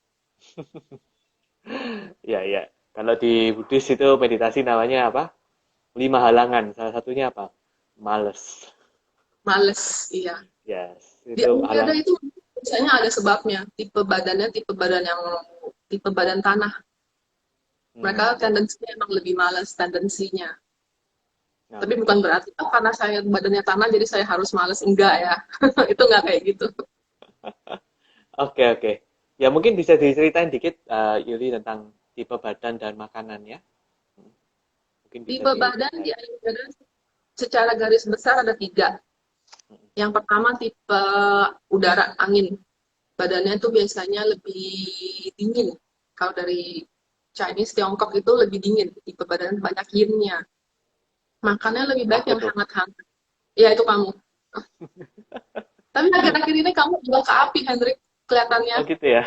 Ya, ya. Kalau di Buddhis itu meditasi namanya apa? 5 halangan. Salah satunya apa? Males. Males, iya. Yes, Di itu Ayurveda halang. itu biasanya ada sebabnya. Tipe badannya tipe badan tanah. Mereka Hmm. tendensinya emang lebih males tendensinya. Tapi bukan Oke. berarti oh, karena saya badannya tanah jadi saya harus males. Enggak ya. Itu enggak kayak gitu. Oke, oke. Ya mungkin bisa diceritain dikit Yuli tentang tipe badan dan makanannya. Hmm, mungkin bisa Tipe badan di diceritain. Ayurveda secara garis besar ada 3. Hmm. Yang pertama tipe udara angin. Badannya tuh biasanya lebih dingin. Kalau dari Chinese, Tiongkok itu lebih dingin. Tipe badan banyak yin-nya. Makannya lebih baik Aku yang tuh. hangat-hangat. Ya, itu kamu. Tapi akhir-akhir ini kamu juga ke api, Hendrik, kelihatannya. Oh gitu ya.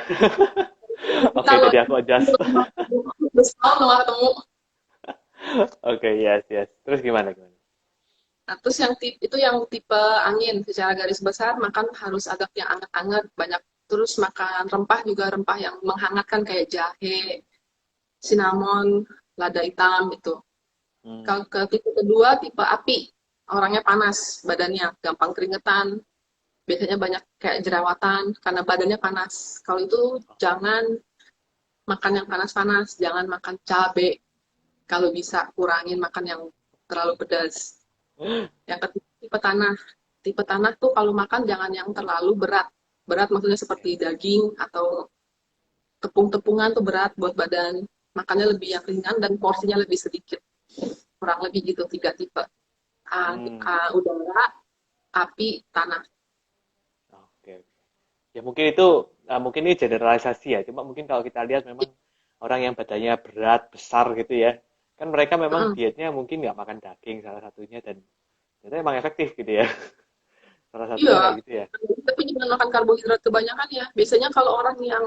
Oke, Kalau jadi aku adjust. udah setahun nggak ketemu. Oke, yes, yes. Terus gimana, gimana? Nah, terus yang itu yang tipe angin secara garis besar makan harus agak yang anget-anget banyak. Terus makan rempah juga rempah yang menghangatkan kayak jahe, cinnamon, lada hitam gitu. Hmm, Kalau ke tipe kedua tipe api, orangnya panas badannya, gampang keringetan, biasanya banyak kayak jerawatan karena badannya panas. Kalau itu jangan makan yang panas-panas, jangan makan cabai. Kalau bisa kurangin makan yang terlalu pedas. Yang ketiga tipe tanah. Tipe tanah tuh kalau makan jangan yang terlalu berat. Berat maksudnya seperti oke. daging atau tepung-tepungan tuh berat buat badan. Makannya lebih yang ringan dan porsinya lebih sedikit. Kurang lebih gitu tiga tipe. Hmm, Udara, api, tanah. oke. Ya mungkin itu, mungkin ini generalisasi ya. Cuma mungkin kalau kita lihat memang orang yang badannya berat, besar gitu ya. Kan mereka memang Mm. dietnya mungkin nggak makan daging salah satunya dan ternyata emang efektif gitu ya. Salah satunya kayak Iya, gitu ya. tapi jangan makan karbohidrat kebanyakan ya. Biasanya kalau orang yang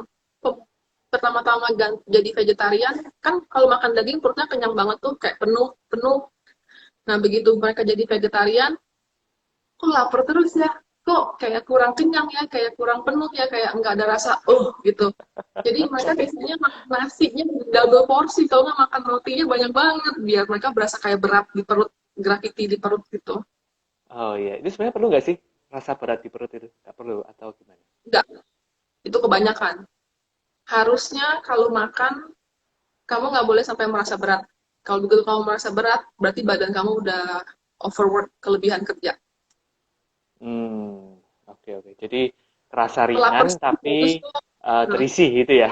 pertama-tama jadi vegetarian, kan kalau makan daging perutnya kenyang banget tuh, kayak penuh, penuh. Nah, begitu mereka jadi vegetarian, kok lapar terus ya? Kok kayak kurang kenyang ya, kayak kurang penuh ya, kayak nggak ada rasa, gitu. Jadi mereka biasanya makan nasinya double porsi, kalau nggak makan rotinya banyak banget, biar mereka berasa kayak berat di perut, gravity di perut gitu. Oh iya, itu sebenarnya perlu nggak sih rasa berat di perut itu? Nggak perlu atau gimana? Enggak, itu kebanyakan. Harusnya kalau makan, kamu nggak boleh sampai merasa berat. Kalau begitu kamu merasa berat, berarti badan kamu udah overwork, kelebihan kerja. Hmm, oke oke. Jadi terasa Lapar ringan sih bagus tapi tuh. Nah, terisi gitu ya.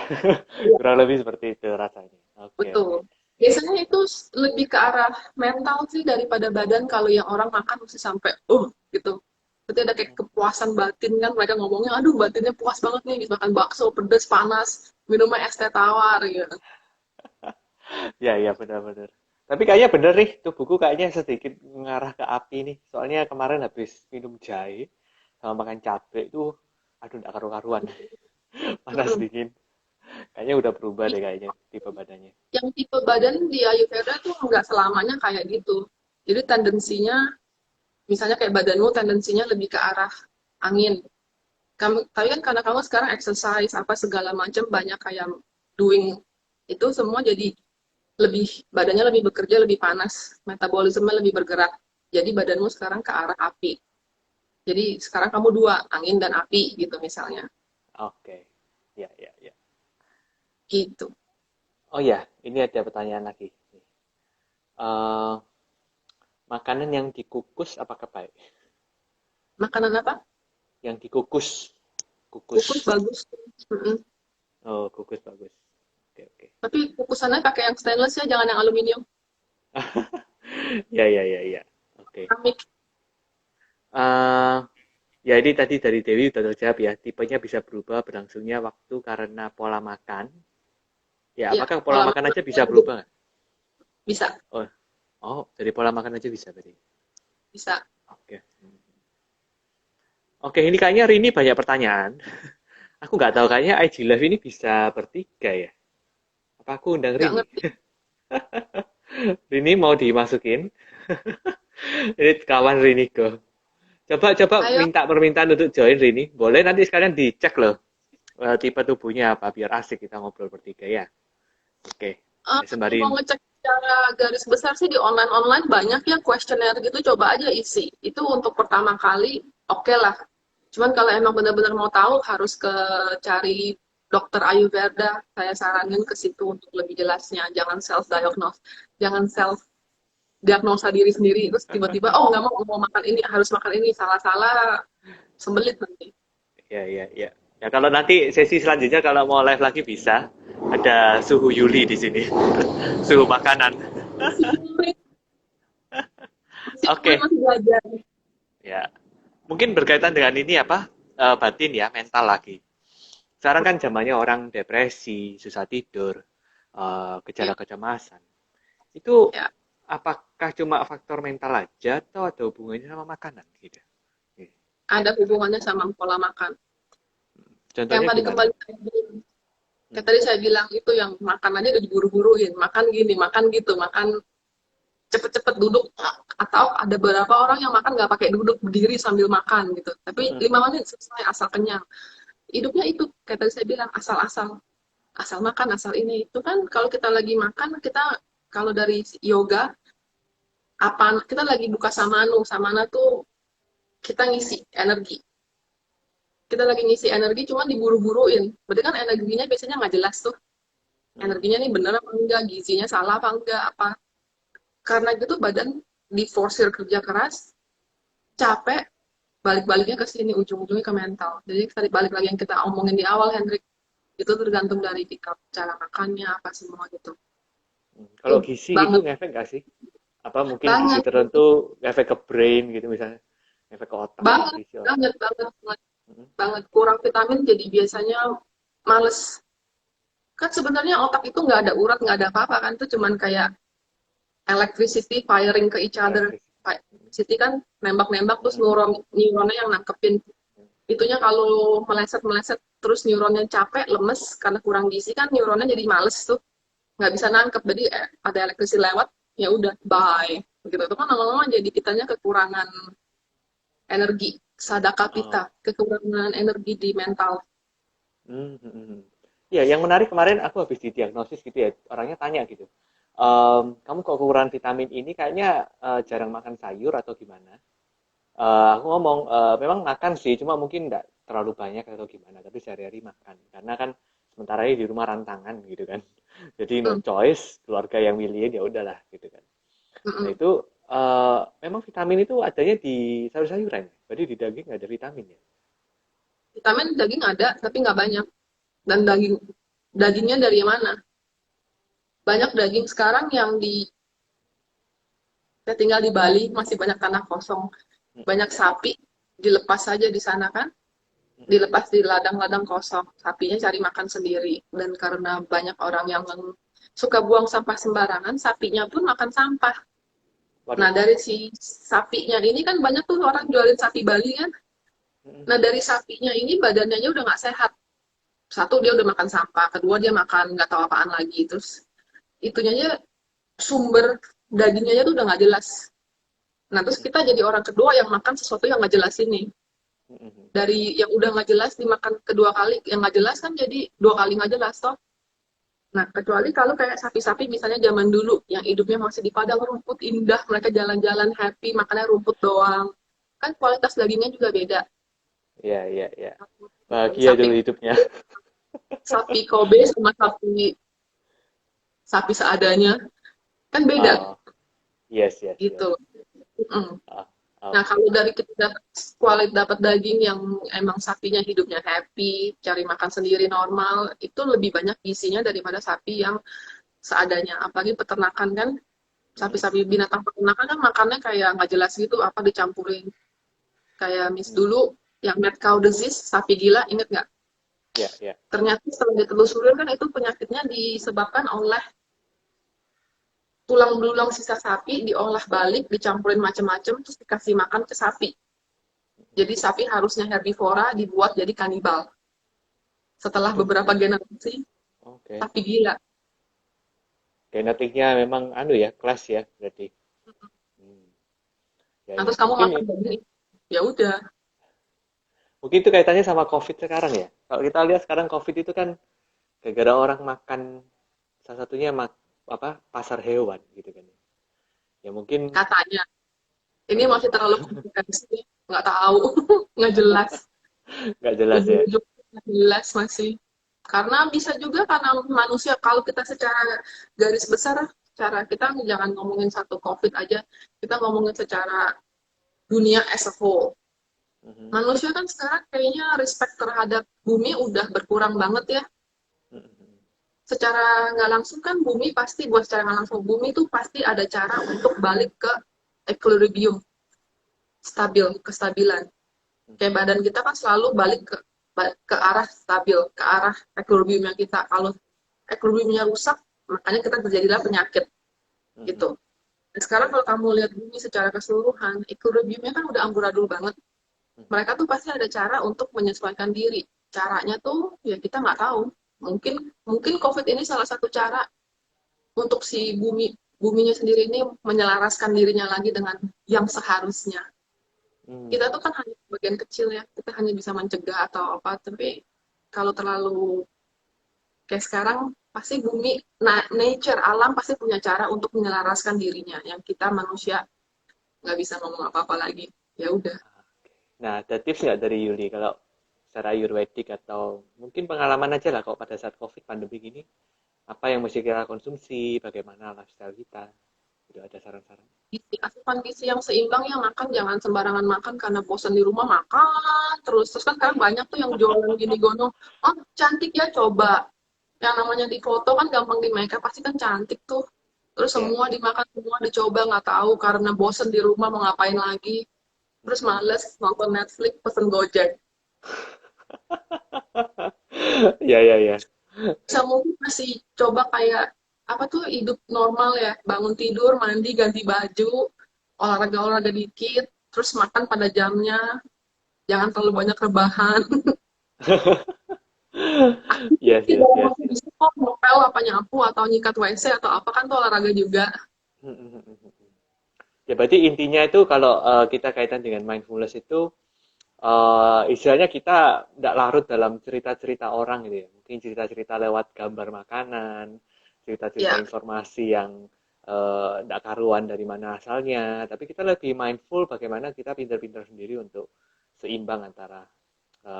iya, Kurang lebih seperti itu rasanya. Oke betul. oke. Biasanya itu lebih ke arah mental sih daripada badan kalau yang orang makan mesti sampai gitu. Berarti ada kayak kepuasan batin kan mereka ngomongnya aduh batinnya puas banget nih bisa makan bakso pedes panas minumnya es teh tawar gitu. Ya ya benar-benar. Tapi kayaknya bener nih, tuh buku kayaknya sedikit mengarah ke api nih. Soalnya kemarin habis minum jahe sama makan cabai itu, aduh nggak karu-karuan. Panas Mm-mm. dingin. Kayaknya udah berubah deh kayaknya tipe badannya. Yang tipe badan di Ayurveda tuh nggak selamanya kayak gitu. Jadi tendensinya misalnya kayak badanmu tendensinya lebih ke arah angin. Kamu, tapi kan karena kamu sekarang exercise apa segala macam banyak kayak doing itu semua jadi lebih badannya lebih bekerja lebih panas, metabolisme lebih bergerak. Jadi badanmu sekarang ke arah api. Jadi sekarang kamu dua, angin dan api gitu misalnya. Oke. Ya ya ya. Gitu. Oh ya, ini ada pertanyaan lagi. Eh, makanan yang dikukus apakah baik? Makanan apa? Yang dikukus. Kukus. Kukus bagus. Mm-mm. Oh, kukus bagus. Oke oke. Tapi kukusannya pakai yang stainless ya, jangan yang aluminium. Ya ya ya ya. Oke. Keramik. Eh, ya ini tadi dari Dewi udah terjawab ya. Tipenya bisa berubah berlangsungnya waktu karena pola makan. Ya, Ya, apakah pola pola makan makan aja bisa berubah nggak? bisa, Oh, oh, dari pola makan aja bisa berarti. bisa. Oke. Oke, ini kayaknya Rini banyak pertanyaan. Aku nggak tahu kayaknya IG Live ini bisa bertiga ya. Apa aku undang Nggak Rini? ngerti. Rini mau dimasukin? Ini kawan Rini go. Coba coba Ayo, minta permintaan untuk join Rini. Boleh nanti sekalian dicek loh tipe tubuhnya apa biar asik kita ngobrol bertiga ya. Oke. kalau Sembarin. mau ngecek secara garis besar sih di online-online banyak ya kuesioner gitu, coba aja isi. Itu untuk pertama kali, oke lah. Cuman kalau emang benar-benar mau tahu harus ke cari dokter Ayurveda. Saya saranin ke situ untuk lebih jelasnya. Jangan self diagnose, jangan self diagnosa diri sendiri terus tiba-tiba oh nggak mau makan ini harus makan ini salah-salah sembelit nanti. Ya ya ya. Ya kalau nanti sesi selanjutnya kalau mau live lagi bisa. Ada suhu Yuli di sini. Suhu makanan. Masih murid, masih murid Oke. masih belajar. Ya. Mungkin berkaitan dengan ini apa? Batin ya, mental lagi. Sekarang kan zamannya orang depresi, susah tidur, gejala Ya, kecemasan. Itu ya. apakah cuma faktor mental aja atau ada hubungannya sama makanan gitu? Iya. Ada hubungannya sama pola makan. Yang Contohnya tadi gimana? kembali kayak Hmm. tadi saya bilang itu yang makanannya udah diburu-buruin, makan gini, makan gitu, makan cepet-cepet duduk, atau ada beberapa orang yang makan nggak pakai duduk, berdiri sambil makan gitu. Tapi Hmm. 5 menit selesai asal kenyang. Hidupnya itu kayak tadi saya bilang asal-asal, asal makan, asal ini. Itu kan kalau kita lagi makan, kita kalau dari yoga apa kita lagi buka samanu, samana tuh kita ngisi energi. Kita lagi ngisi energi cuman diburu-buruin. Berarti kan energinya biasanya nggak jelas tuh. Hmm. Energinya nih bener apa enggak, gizinya salah apa enggak, apa. Karena gitu badan diforsir kerja keras, capek, balik-baliknya ke sini, ujung-ujungnya ke mental. Jadi tadi balik lagi yang kita omongin di awal, Hendrik, itu tergantung dari cara makannya, apa semua gitu. Kalau Itu gizi gitu banget, ngefek nggak sih? Apa mungkin gizi banget, tertentu ngefek ke brain gitu misalnya, ngefek ke otak gitu, banget, gizi otak. banget, banget, banget, Hmm. banget. Kurang vitamin jadi biasanya males. Kan sebenarnya otak itu nggak ada urat, nggak ada apa-apa kan, itu cuman kayak electricity firing ke each other. Elektris. Electricity kan nembak-nembak terus Hmm. neuronnya yang nangkepin. Itunya kalau meleset-meleset terus neuronnya capek, lemes karena kurang gizi kan neuronnya jadi males tuh, nggak bisa nangkep. Jadi ada electricity lewat, ya udah bye. Gitu. Itu kan lama-lama jadi kitanya kekurangan energi, sadaka pita, Oh. kekurangan energi di mental. Hmm, hmm, hmm. Ya, yang menarik kemarin aku habis didiagnosis gitu ya, orangnya tanya gitu, kamu kok kekurangan vitamin ini kayaknya jarang makan sayur atau gimana? Aku ngomong, memang makan sih, cuma mungkin nggak terlalu banyak atau gimana, tapi sehari-hari makan. Karena kan sementara ini di rumah rantangan gitu kan. Jadi no Hmm, choice, keluarga yang milihin ya udahlah gitu kan. Nah hmm. itu memang vitamin itu adanya di sayur-sayuran. Berarti di daging nggak ada vitamin ya? Vitamin daging ada, tapi nggak banyak. Dan dagingnya dari mana? Banyak daging sekarang yang saya tinggal di Bali, masih banyak tanah kosong. Mm-mm, Banyak sapi, dilepas saja di sana kan. mm-mm, Dilepas di ladang-ladang kosong. Sapinya cari makan sendiri. Dan karena banyak orang yang suka buang sampah sembarangan, sapinya pun makan sampah. waduh. Nah, dari si sapinya ini kan banyak tuh orang jualin sapi Bali kan. Mm-mm, Nah, dari sapinya ini badannya aja udah nggak sehat. Satu, dia udah makan sampah. Kedua, dia makan nggak tahu apaan lagi. Terus, itunya aja sumber dagingnya aja tuh udah nggak jelas. Nah, terus mm-mm, kita jadi orang kedua yang makan sesuatu yang nggak jelas ini. mm-mm, Dari yang udah nggak jelas dimakan kedua kali, yang nggak jelas kan jadi 2 kali nggak jelas toh. Nah, kecuali kalau kayak sapi-sapi misalnya zaman dulu yang hidupnya masih di padang rumput indah, mereka jalan-jalan happy, makannya rumput doang. Kan kualitas dagingnya juga beda. iya, iya, iya. Bahagia Sapi dulu hidupnya. sapi Kobe sama sapi sapi seadanya kan beda Oh, yes, yes, yes. gitu. Mm. Ah, Nah, oke, kalau dari oke. kita kualitas dapat daging yang emang sapinya hidupnya happy, cari makan sendiri normal, itu lebih banyak gizinya daripada sapi yang seadanya. Apalagi peternakan kan, Mm-mm, sapi-sapi binatang peternakan kan makannya kayak nggak jelas gitu, apa dicampurin. Kayak mis mm. dulu, yang mad cow disease, sapi gila, inget nggak? Ya, ya. Ternyata setelah ditelusurin kan itu penyakitnya disebabkan oleh tulang belulang sisa sapi diolah balik, dicampurin macam-macam, terus dikasih makan ke sapi. Jadi sapi harusnya herbivora dibuat jadi kanibal. Setelah Aduh, beberapa generasi, oke. sapi gila. Genetiknya memang anu ya, kelas ya, berarti. Hmm. Ya, Nah, ya. terus kamu Mungkin makan daging, ya udah. mungkin itu kaitannya sama COVID sekarang ya. Kalau kita lihat sekarang COVID itu kan gara-gara orang makan salah satunya apa pasar hewan gitu kan. Ya mungkin Katanya. Ini katanya masih terlalu komplikasi. Nggak tahu. Nggak jelas. nggak jelas ya. Ujung-ujungnya nggak jelas masih. Karena bisa juga karena manusia, kalau kita secara garis besar, secara kita jangan ngomongin satu COVID aja, kita ngomongin secara dunia as a whole. Mhm, Manusia kan sekarang kayaknya respect terhadap bumi udah berkurang banget ya. mhm, Secara nggak langsung kan bumi pasti, buat secara nggak langsung, bumi itu pasti ada cara untuk balik ke equilibrium, stabil, kestabilan. mhm, Kayak badan kita kan selalu balik ke arah stabil, ke arah equilibriumnya kita. Kalau equilibriumnya rusak, makanya kita terjadilah penyakit mhm, gitu. Sekarang kalau kamu lihat bumi secara keseluruhan, equilibriumnya kan udah amburadul banget. Mereka tuh pasti ada cara untuk menyesuaikan diri. Caranya tuh ya kita nggak tahu. Mungkin mungkin COVID ini salah satu cara untuk si buminya sendiri ini menyelaraskan dirinya lagi dengan yang seharusnya. Hmm. Kita tuh kan hanya bagian kecil ya, kita hanya bisa mencegah atau apa, tapi kalau terlalu kayak sekarang pasti bumi, nature, alam pasti punya cara untuk menyelaraskan dirinya, yang kita manusia nggak bisa ngomong apa-apa lagi. Ya udah. Nah, ada tips nggak dari Yuli kalau secara Ayurvedik atau mungkin pengalaman aja lah kalau pada saat COVID pandemi gini, apa yang mesti kita konsumsi, bagaimana lifestyle kita, itu ada saran-saran? Asupan gizi yang seimbang ya, makan jangan sembarangan makan karena bosan di rumah makan terus kan sekarang banyak tuh yang jualan gini gonong, oh cantik ya, coba yang namanya di foto kan gampang di makeup pasti kan cantik tuh, terus Ya, semua ya. dimakan, semua dicoba nggak tahu karena bosan di rumah mau ngapain lagi, terus males nonton Netflix pesen Gojek. Ya, ya, ya. Bisa mungkin masih coba kayak apa tuh, hidup normal ya, bangun tidur mandi ganti baju, olahraga dikit, terus makan pada jamnya, jangan terlalu banyak rebahan. Yes, Aktivitas yes, dalam yes, waktu yes. bisa kok, ngepel apa nyapu atau nyikat WC atau apa kan tuh olahraga juga. Ya, berarti intinya itu kalau kita kaitan dengan mindfulness itu istilahnya kita tidak larut dalam cerita-cerita orang gitu ya. Mungkin cerita-cerita lewat gambar makanan, cerita-cerita Ya, informasi yang tidak karuan dari mana asalnya. Tapi kita lebih mindful bagaimana kita pintar-pintar sendiri untuk seimbang antara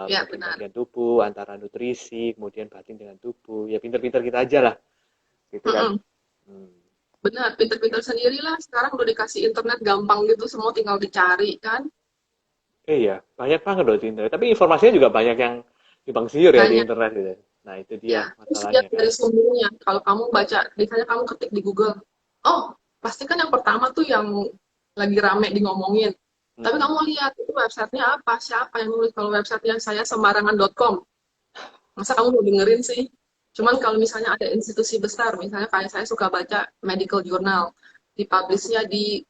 ya benar. bagian-bagian tubuh, antara nutrisi, kemudian batin dengan tubuh. Ya pintar-pintar kita aja lah, gitu kan. Mm-mm. Hmm. Benar, pinter-pinter sendirilah. Sekarang udah dikasih internet gampang gitu, semua tinggal dicari kan. Iya, banyak banget loh di internet. Tapi informasinya juga banyak yang simpang siur ya di Banyak. internet gitu. Nah, itu dia Ya, terus lihat masalahnya kan. dari sumbernya. Kalau kamu baca, misalnya kamu ketik di Google, oh, pasti kan yang pertama tuh yang lagi rame di ngomongin. Tapi Mm-mm. kamu lihat itu websitenya apa, siapa yang nulis. Kalau websitenya saya sembarangan.com, masa kamu mau dengerin sih? Cuman kalau misalnya ada institusi besar, misalnya kayak saya suka baca medical journal, dipublishnya di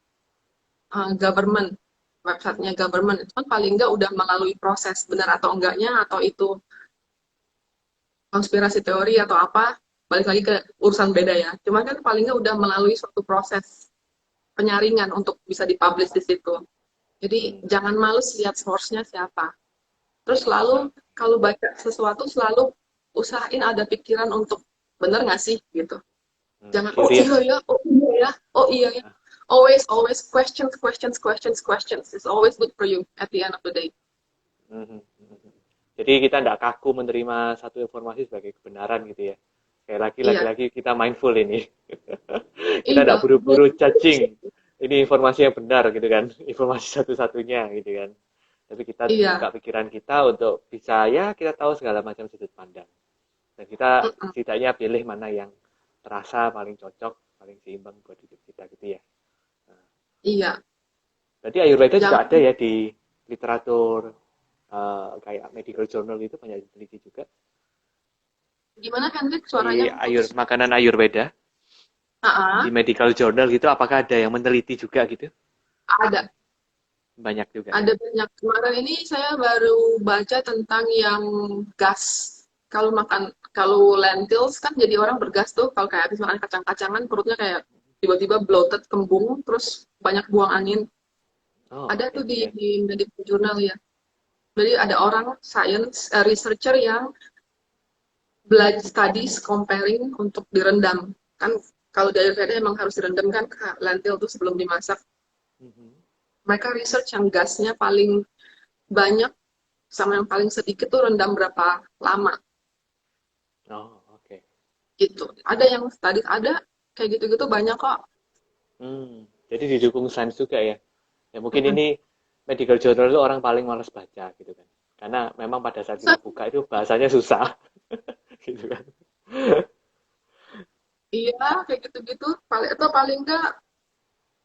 government, websitenya government, itu kan paling nggak udah melalui proses benar atau enggaknya, atau itu konspirasi teori atau apa, balik lagi ke urusan beda ya. Cuman kan paling nggak udah melalui suatu proses penyaringan untuk bisa dipublish di situ. Jadi Hmm. jangan males lihat source-nya siapa. Terus selalu kalau baca sesuatu selalu usahain ada pikiran untuk bener nggak sih gitu. Jangan oh iya Curious. ya, oh iya ya, oh iya ya. Always questions. It's always good for you at the end of the day. Mhm, mhm. Jadi kita tidak kaku menerima satu informasi sebagai kebenaran gitu ya. Sekali lagi, Iya, lagi-lagi kita mindful ini. Kita iya, tidak buru-buru judging. Ini informasi yang benar gitu kan. Informasi satu-satunya gitu kan. Tapi kita buka iya. pikiran kita untuk bisa ya kita tahu segala macam sudut pandang. Dan kita Mm-mm. setidaknya pilih mana yang terasa paling cocok, paling seimbang buat hidup kita gitu ya. Nah, Iya, berarti Ayurveda juga ada jangan ya di literatur kayak medical journal itu banyak diteliti juga gimana Hendrik di suaranya putus. makanan Ayurveda di Ah, medical journal gitu apakah ada yang meneliti juga gitu ada. banyak juga ya. Ada banyak. Kemarin ini saya baru baca tentang yang gas. Kalau makan, kalau lentils kan jadi orang bergas tuh. Kalau kayak habis makan kacang-kacangan, perutnya kayak tiba-tiba bloated, kembung, terus banyak buang angin. Oh Ada oke tuh okay, ya. di medical journal ya. Jadi ada orang science, researcher yang belajar studies comparing untuk direndam. Kan kalau di Ayurveda emang harus direndam kan lentil tuh sebelum dimasak. Mhm. Mereka research yang gasnya paling banyak sama yang paling sedikit tuh rendam berapa lama Oh oke okay. gitu. Ada yang tadi ada kayak gitu-gitu banyak kok. Jadi didukung sains juga ya ya mungkin ini medical journal itu orang paling malas baca gitu kan karena memang pada saat kita buka itu bahasanya susah gitu kan. Iya, kayak gitu-gitu. Paling atau paling enggak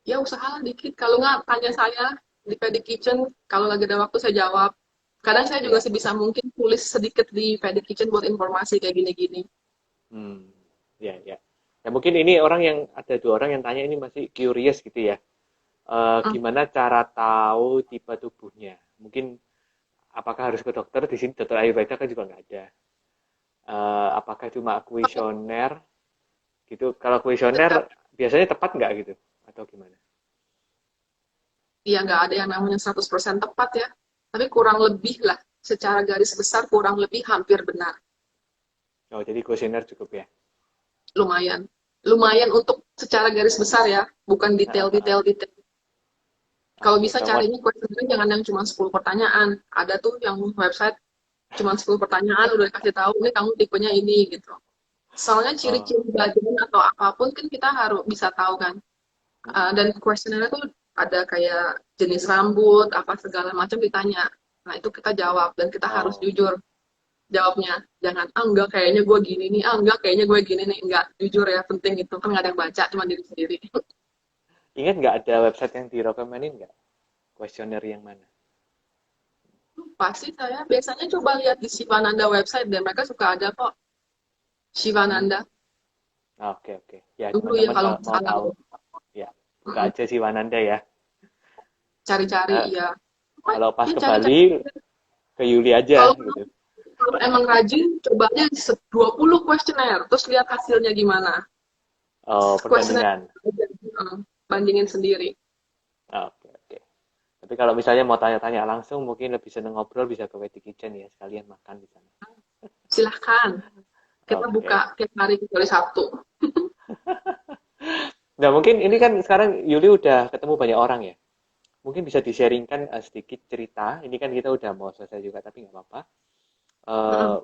ya usahalah dikit. Kalau nggak tanya saya di Pedi Kitchen, kalau lagi ada waktu saya jawab. Kadang saya juga Ya. sebisa mungkin tulis sedikit di Pedi Kitchen buat informasi kayak gini-gini. Hmm. Ya, ya. Ya mungkin ini orang yang ada dua orang yang tanya ini masih curious gitu ya. Mm. Gimana cara tahu tipe tubuhnya? Mungkin apakah harus ke dokter? Di sini dokter Ayurveda kan juga nggak ada. Apakah cuma kuesioner gitu? Kalau kuesioner biasanya tepat nggak gitu? Atau gimana? Iya, nggak ada yang namanya 100% tepat ya. Tapi kurang lebih lah, secara garis besar kurang lebih hampir benar. Oh, jadi kuesioner cukup ya? Lumayan. Lumayan untuk secara garis besar ya, bukan Nah, ah, detail-detail detail. Kalau oke, bisa kamu carinya kuesionernya jangan yang cuma 10 pertanyaan. Ada tuh yang website cuma 10 pertanyaan udah dikasih tahu nih kamu tipenya ini gitu. Soalnya oh, ciri-ciri badan atau apapun kan kita harus bisa tahu kan. Dan kuesionernya tuh ada kayak jenis rambut, apa segala macam ditanya. Nah, itu kita jawab dan kita harus oh, jujur jawabnya. Jangan, ah enggak kayaknya gue gini nih, ah enggak kayaknya gue gini nih. Enggak, jujur ya, penting itu. Kan nggak ada yang baca, cuma diri sendiri. ingat nggak ada website yang direkomenin nggak? Kuesioner yang mana? Pasti saya biasanya coba lihat di Sivananda website dan mereka suka ada kok Hmm? Sivananda. Oke, oke. Ya, Dulu ya teman-teman kalau kalau nggak mau salah. tahu, ya buka Mm-mm. aja si Wananda ya. Cari-cari, Nah, iya. kalau pas Ya ke cari-cari. Bali, ke Yuli aja Kalau gitu. kalau emang rajin, coba aja 20 kuesioner, terus lihat hasilnya gimana. Oh, Kuesioner perbandingan. bandingin sendiri. Oke, oke. Tapi kalau misalnya mau tanya-tanya langsung, mungkin lebih seneng ngobrol bisa ke Weti Kitchen ya, sekalian makan di sana. Silahkan, kita buka Oke. tiap hari kecuali Sabtu. Nah, mungkin ini kan sekarang Yuli udah ketemu banyak orang ya. Mungkin bisa di-sharingkan sedikit cerita. Ini kan kita udah mau selesai juga, tapi nggak apa-apa. Eh, Mm-mm.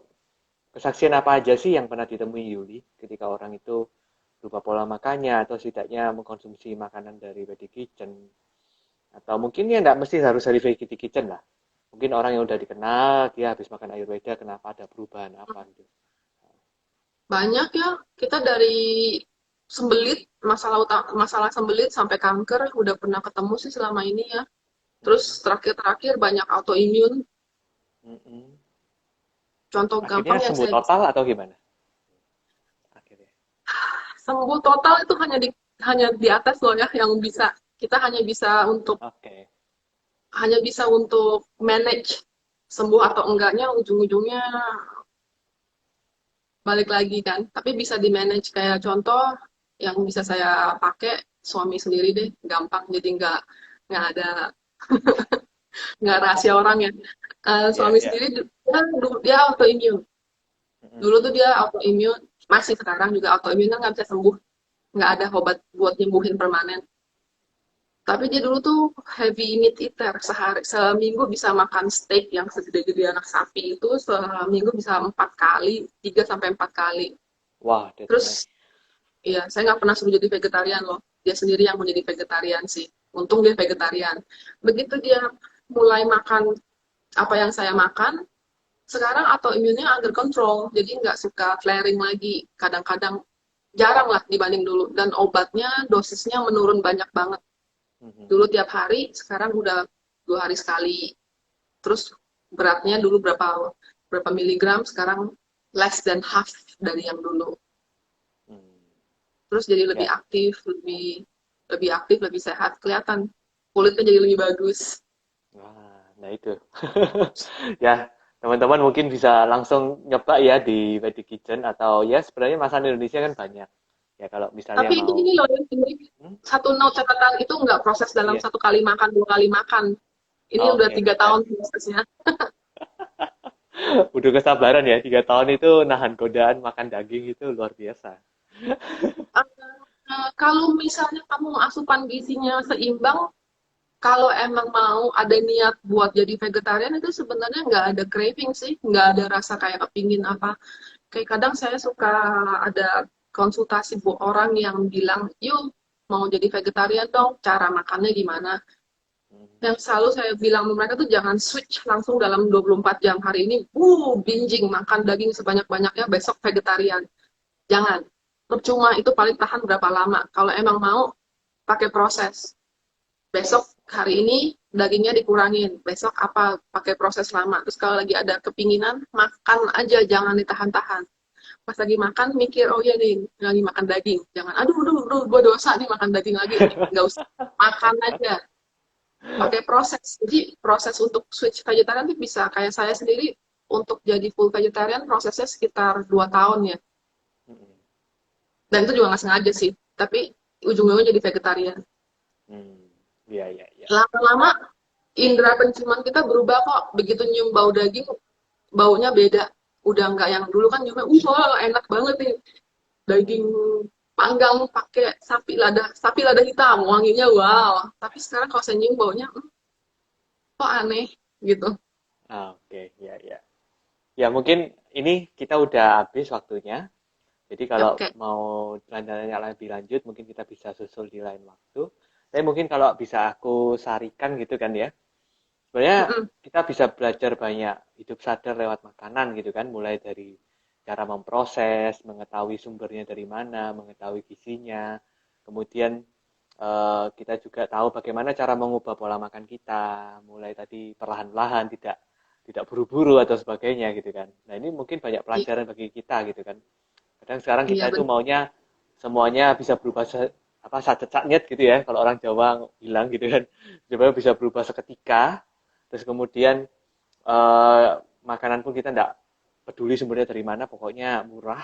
Kesaksian apa aja sih yang pernah ditemui Yuli ketika orang itu lupa pola makannya atau setidaknya mengkonsumsi makanan dari Vedi Kitchen atau mungkin ya nggak mesti harus dari Vedi Kitchen lah. Mungkin orang yang udah dikenal dia habis makan Ayurveda kenapa ada perubahan apa gitu. Banyak ya, kita dari sembelit, masalah sembelit sampai kanker udah pernah ketemu sih selama ini ya. Terus Mm-mm. terakhir-terakhir banyak autoimun. Mm-mm. Contoh Akhirnya gampang yang sembuh saya bisa total atau gimana? Akhirnya. sembuh total itu hanya di atas loh ya yang bisa. Kita Oke. hanya bisa untuk manage sembuh atau enggaknya ujung-ujungnya balik lagi kan. Tapi bisa di manage kayak contoh yang bisa saya pakai suami sendiri deh, gampang jadi nggak ada nggak rahasia orang ya. Ya, Suami ya. sendiri dia autoimmune. Mm-mm. Dulu tuh dia autoimmune, masih sekarang juga autoimmune kan nggak bisa sembuh, nggak ada obat buat nyembuhin permanen. Tapi dia dulu tuh heavy meat eater, seminggu bisa makan steak yang segede-gede anak sapi itu seminggu bisa 4 kali, 3 sampai 4 kali. Wah, that's Terus nice. iya, saya nggak pernah suruh jadi vegetarian loh. Dia sendiri yang mau jadi vegetarian sih. Untung dia vegetarian. Begitu dia mulai makan apa yang saya makan, sekarang autoimunnya under control. Jadi nggak suka flaring lagi. Kadang-kadang jarang lah dibanding dulu. Dan obatnya dosisnya menurun banyak banget. Mhm. Dulu tiap hari, sekarang udah 2 hari sekali. Terus beratnya dulu berapa berapa miligram, sekarang less than half dari yang dulu. Hmm. Terus jadi lebih Ya, aktif, lebih aktif, lebih sehat, kelihatan kulitnya jadi lebih bagus. wah, nah itu. Ya, teman-teman mungkin bisa langsung nyoba ya di Vedic Kitchen atau ya sebenarnya masakan Indonesia kan banyak. Ya kalau misalnya Tapi ini mau, ini loh yang ini hmm? satu note catatan itu nggak proses dalam Iya, 1 kali makan, 2 kali makan. Ini udah oke. 3 tahun prosesnya. Udah kesabaran ya, 3 tahun itu nahan godaan makan daging itu luar biasa. Kalau misalnya kamu asupan gizinya seimbang, kalau emang mau ada niat buat jadi vegetarian itu sebenarnya nggak ada craving sih, nggak ada rasa kayak kepingin apa. Kayak kadang saya suka ada konsultasi bu orang yang bilang, yuk mau jadi vegetarian dong, cara makannya gimana? Hmm. Yang selalu saya bilang ke mereka tuh jangan switch langsung dalam 24 jam hari ini, binging makan daging sebanyak-banyaknya, besok vegetarian. Jangan. Percuma itu paling tahan berapa lama. Kalau emang mau, pakai proses. Besok hari ini dagingnya dikurangin, besok apa pakai proses lama. Terus kalau lagi ada kepinginan, makan aja, jangan ditahan-tahan. pas lagi makan mikir, oh iya nih lagi makan daging, jangan aduh gue dosa nih makan daging lagi, nggak usah, makan aja, pakai proses. Jadi proses untuk switch vegetarian itu bisa kayak saya sendiri untuk jadi full vegetarian prosesnya sekitar 2 tahun ya, Mm-mm. dan itu juga nggak sengaja sih, tapi ujung-ujungnya jadi vegetarian. Hmm. Iya, iya, iya. Lama-lama indera penciuman kita berubah kok, begitu nyium bau daging baunya beda, udah nggak yang dulu kan nyiumnya wah enak banget nih daging panggang pakai sapi lada hitam wanginya wow, tapi sekarang kalau saya nyium baunya kok aneh gitu. Ah, oke, ya, ya. Ya, mungkin ini kita udah habis waktunya. Jadi kalau Oke. mau lanjutnya lebih lanjut, mungkin kita bisa susul di lain waktu. Tapi mungkin kalau bisa aku sarikan gitu kan ya. Sebenarnya Mm-mm. kita bisa belajar banyak hidup sadar lewat makanan gitu kan. Mulai dari cara memproses, mengetahui sumbernya dari mana, mengetahui gizinya. Kemudian kita juga tahu bagaimana cara mengubah pola makan kita. Mulai tadi perlahan-lahan, tidak buru-buru atau sebagainya gitu kan. Nah ini mungkin banyak pelajaran bagi kita gitu kan. Kadang sekarang Iya kita itu benar. maunya semuanya bisa berubah apa sacet-caknyet gitu ya. Kalau orang Jawa bilang gitu kan. Coba bisa berubah seketika. Terus kemudian eh, makanan pun kita tidak peduli sumbernya dari mana, pokoknya murah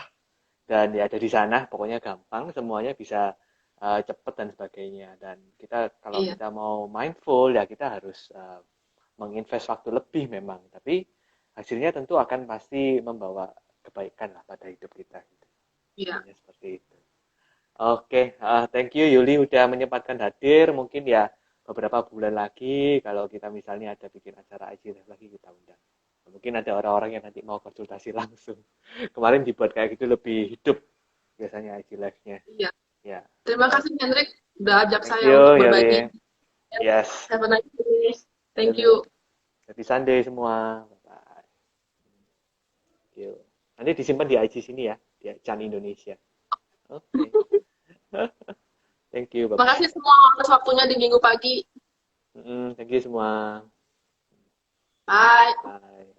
dan ya ada di sana, pokoknya gampang, semuanya bisa cepat dan sebagainya. Dan kita kalau Iya. kita mau mindful ya kita harus menginvest waktu lebih memang, tapi hasilnya tentu akan pasti membawa kebaikan lah pada hidup kita. Gitu. Iya. Intinya seperti itu. Oke, thank you Yuli udah menyempatkan hadir. Mungkin ya beberapa bulan lagi kalau kita misalnya ada bikin acara IC Live lagi kita undang. Mungkin ada orang-orang yang nanti mau konsultasi langsung. Kemarin dibuat kayak gitu lebih hidup biasanya IC Live-nya. Iya. Ya, Terima oke. kasih Hendrik udah ajak Thank saya you untuk berbagi. Yuli. Yes. Have a nice day. Thank Yuk, you. happy Sunday semua. Bye. Yuk. Nanti disimpan di IG sini ya, di Chan Indonesia. Oke. Thank you, Makasih bye-bye. semua atas waktunya di minggu pagi. Thank you semua. Bye. Bye.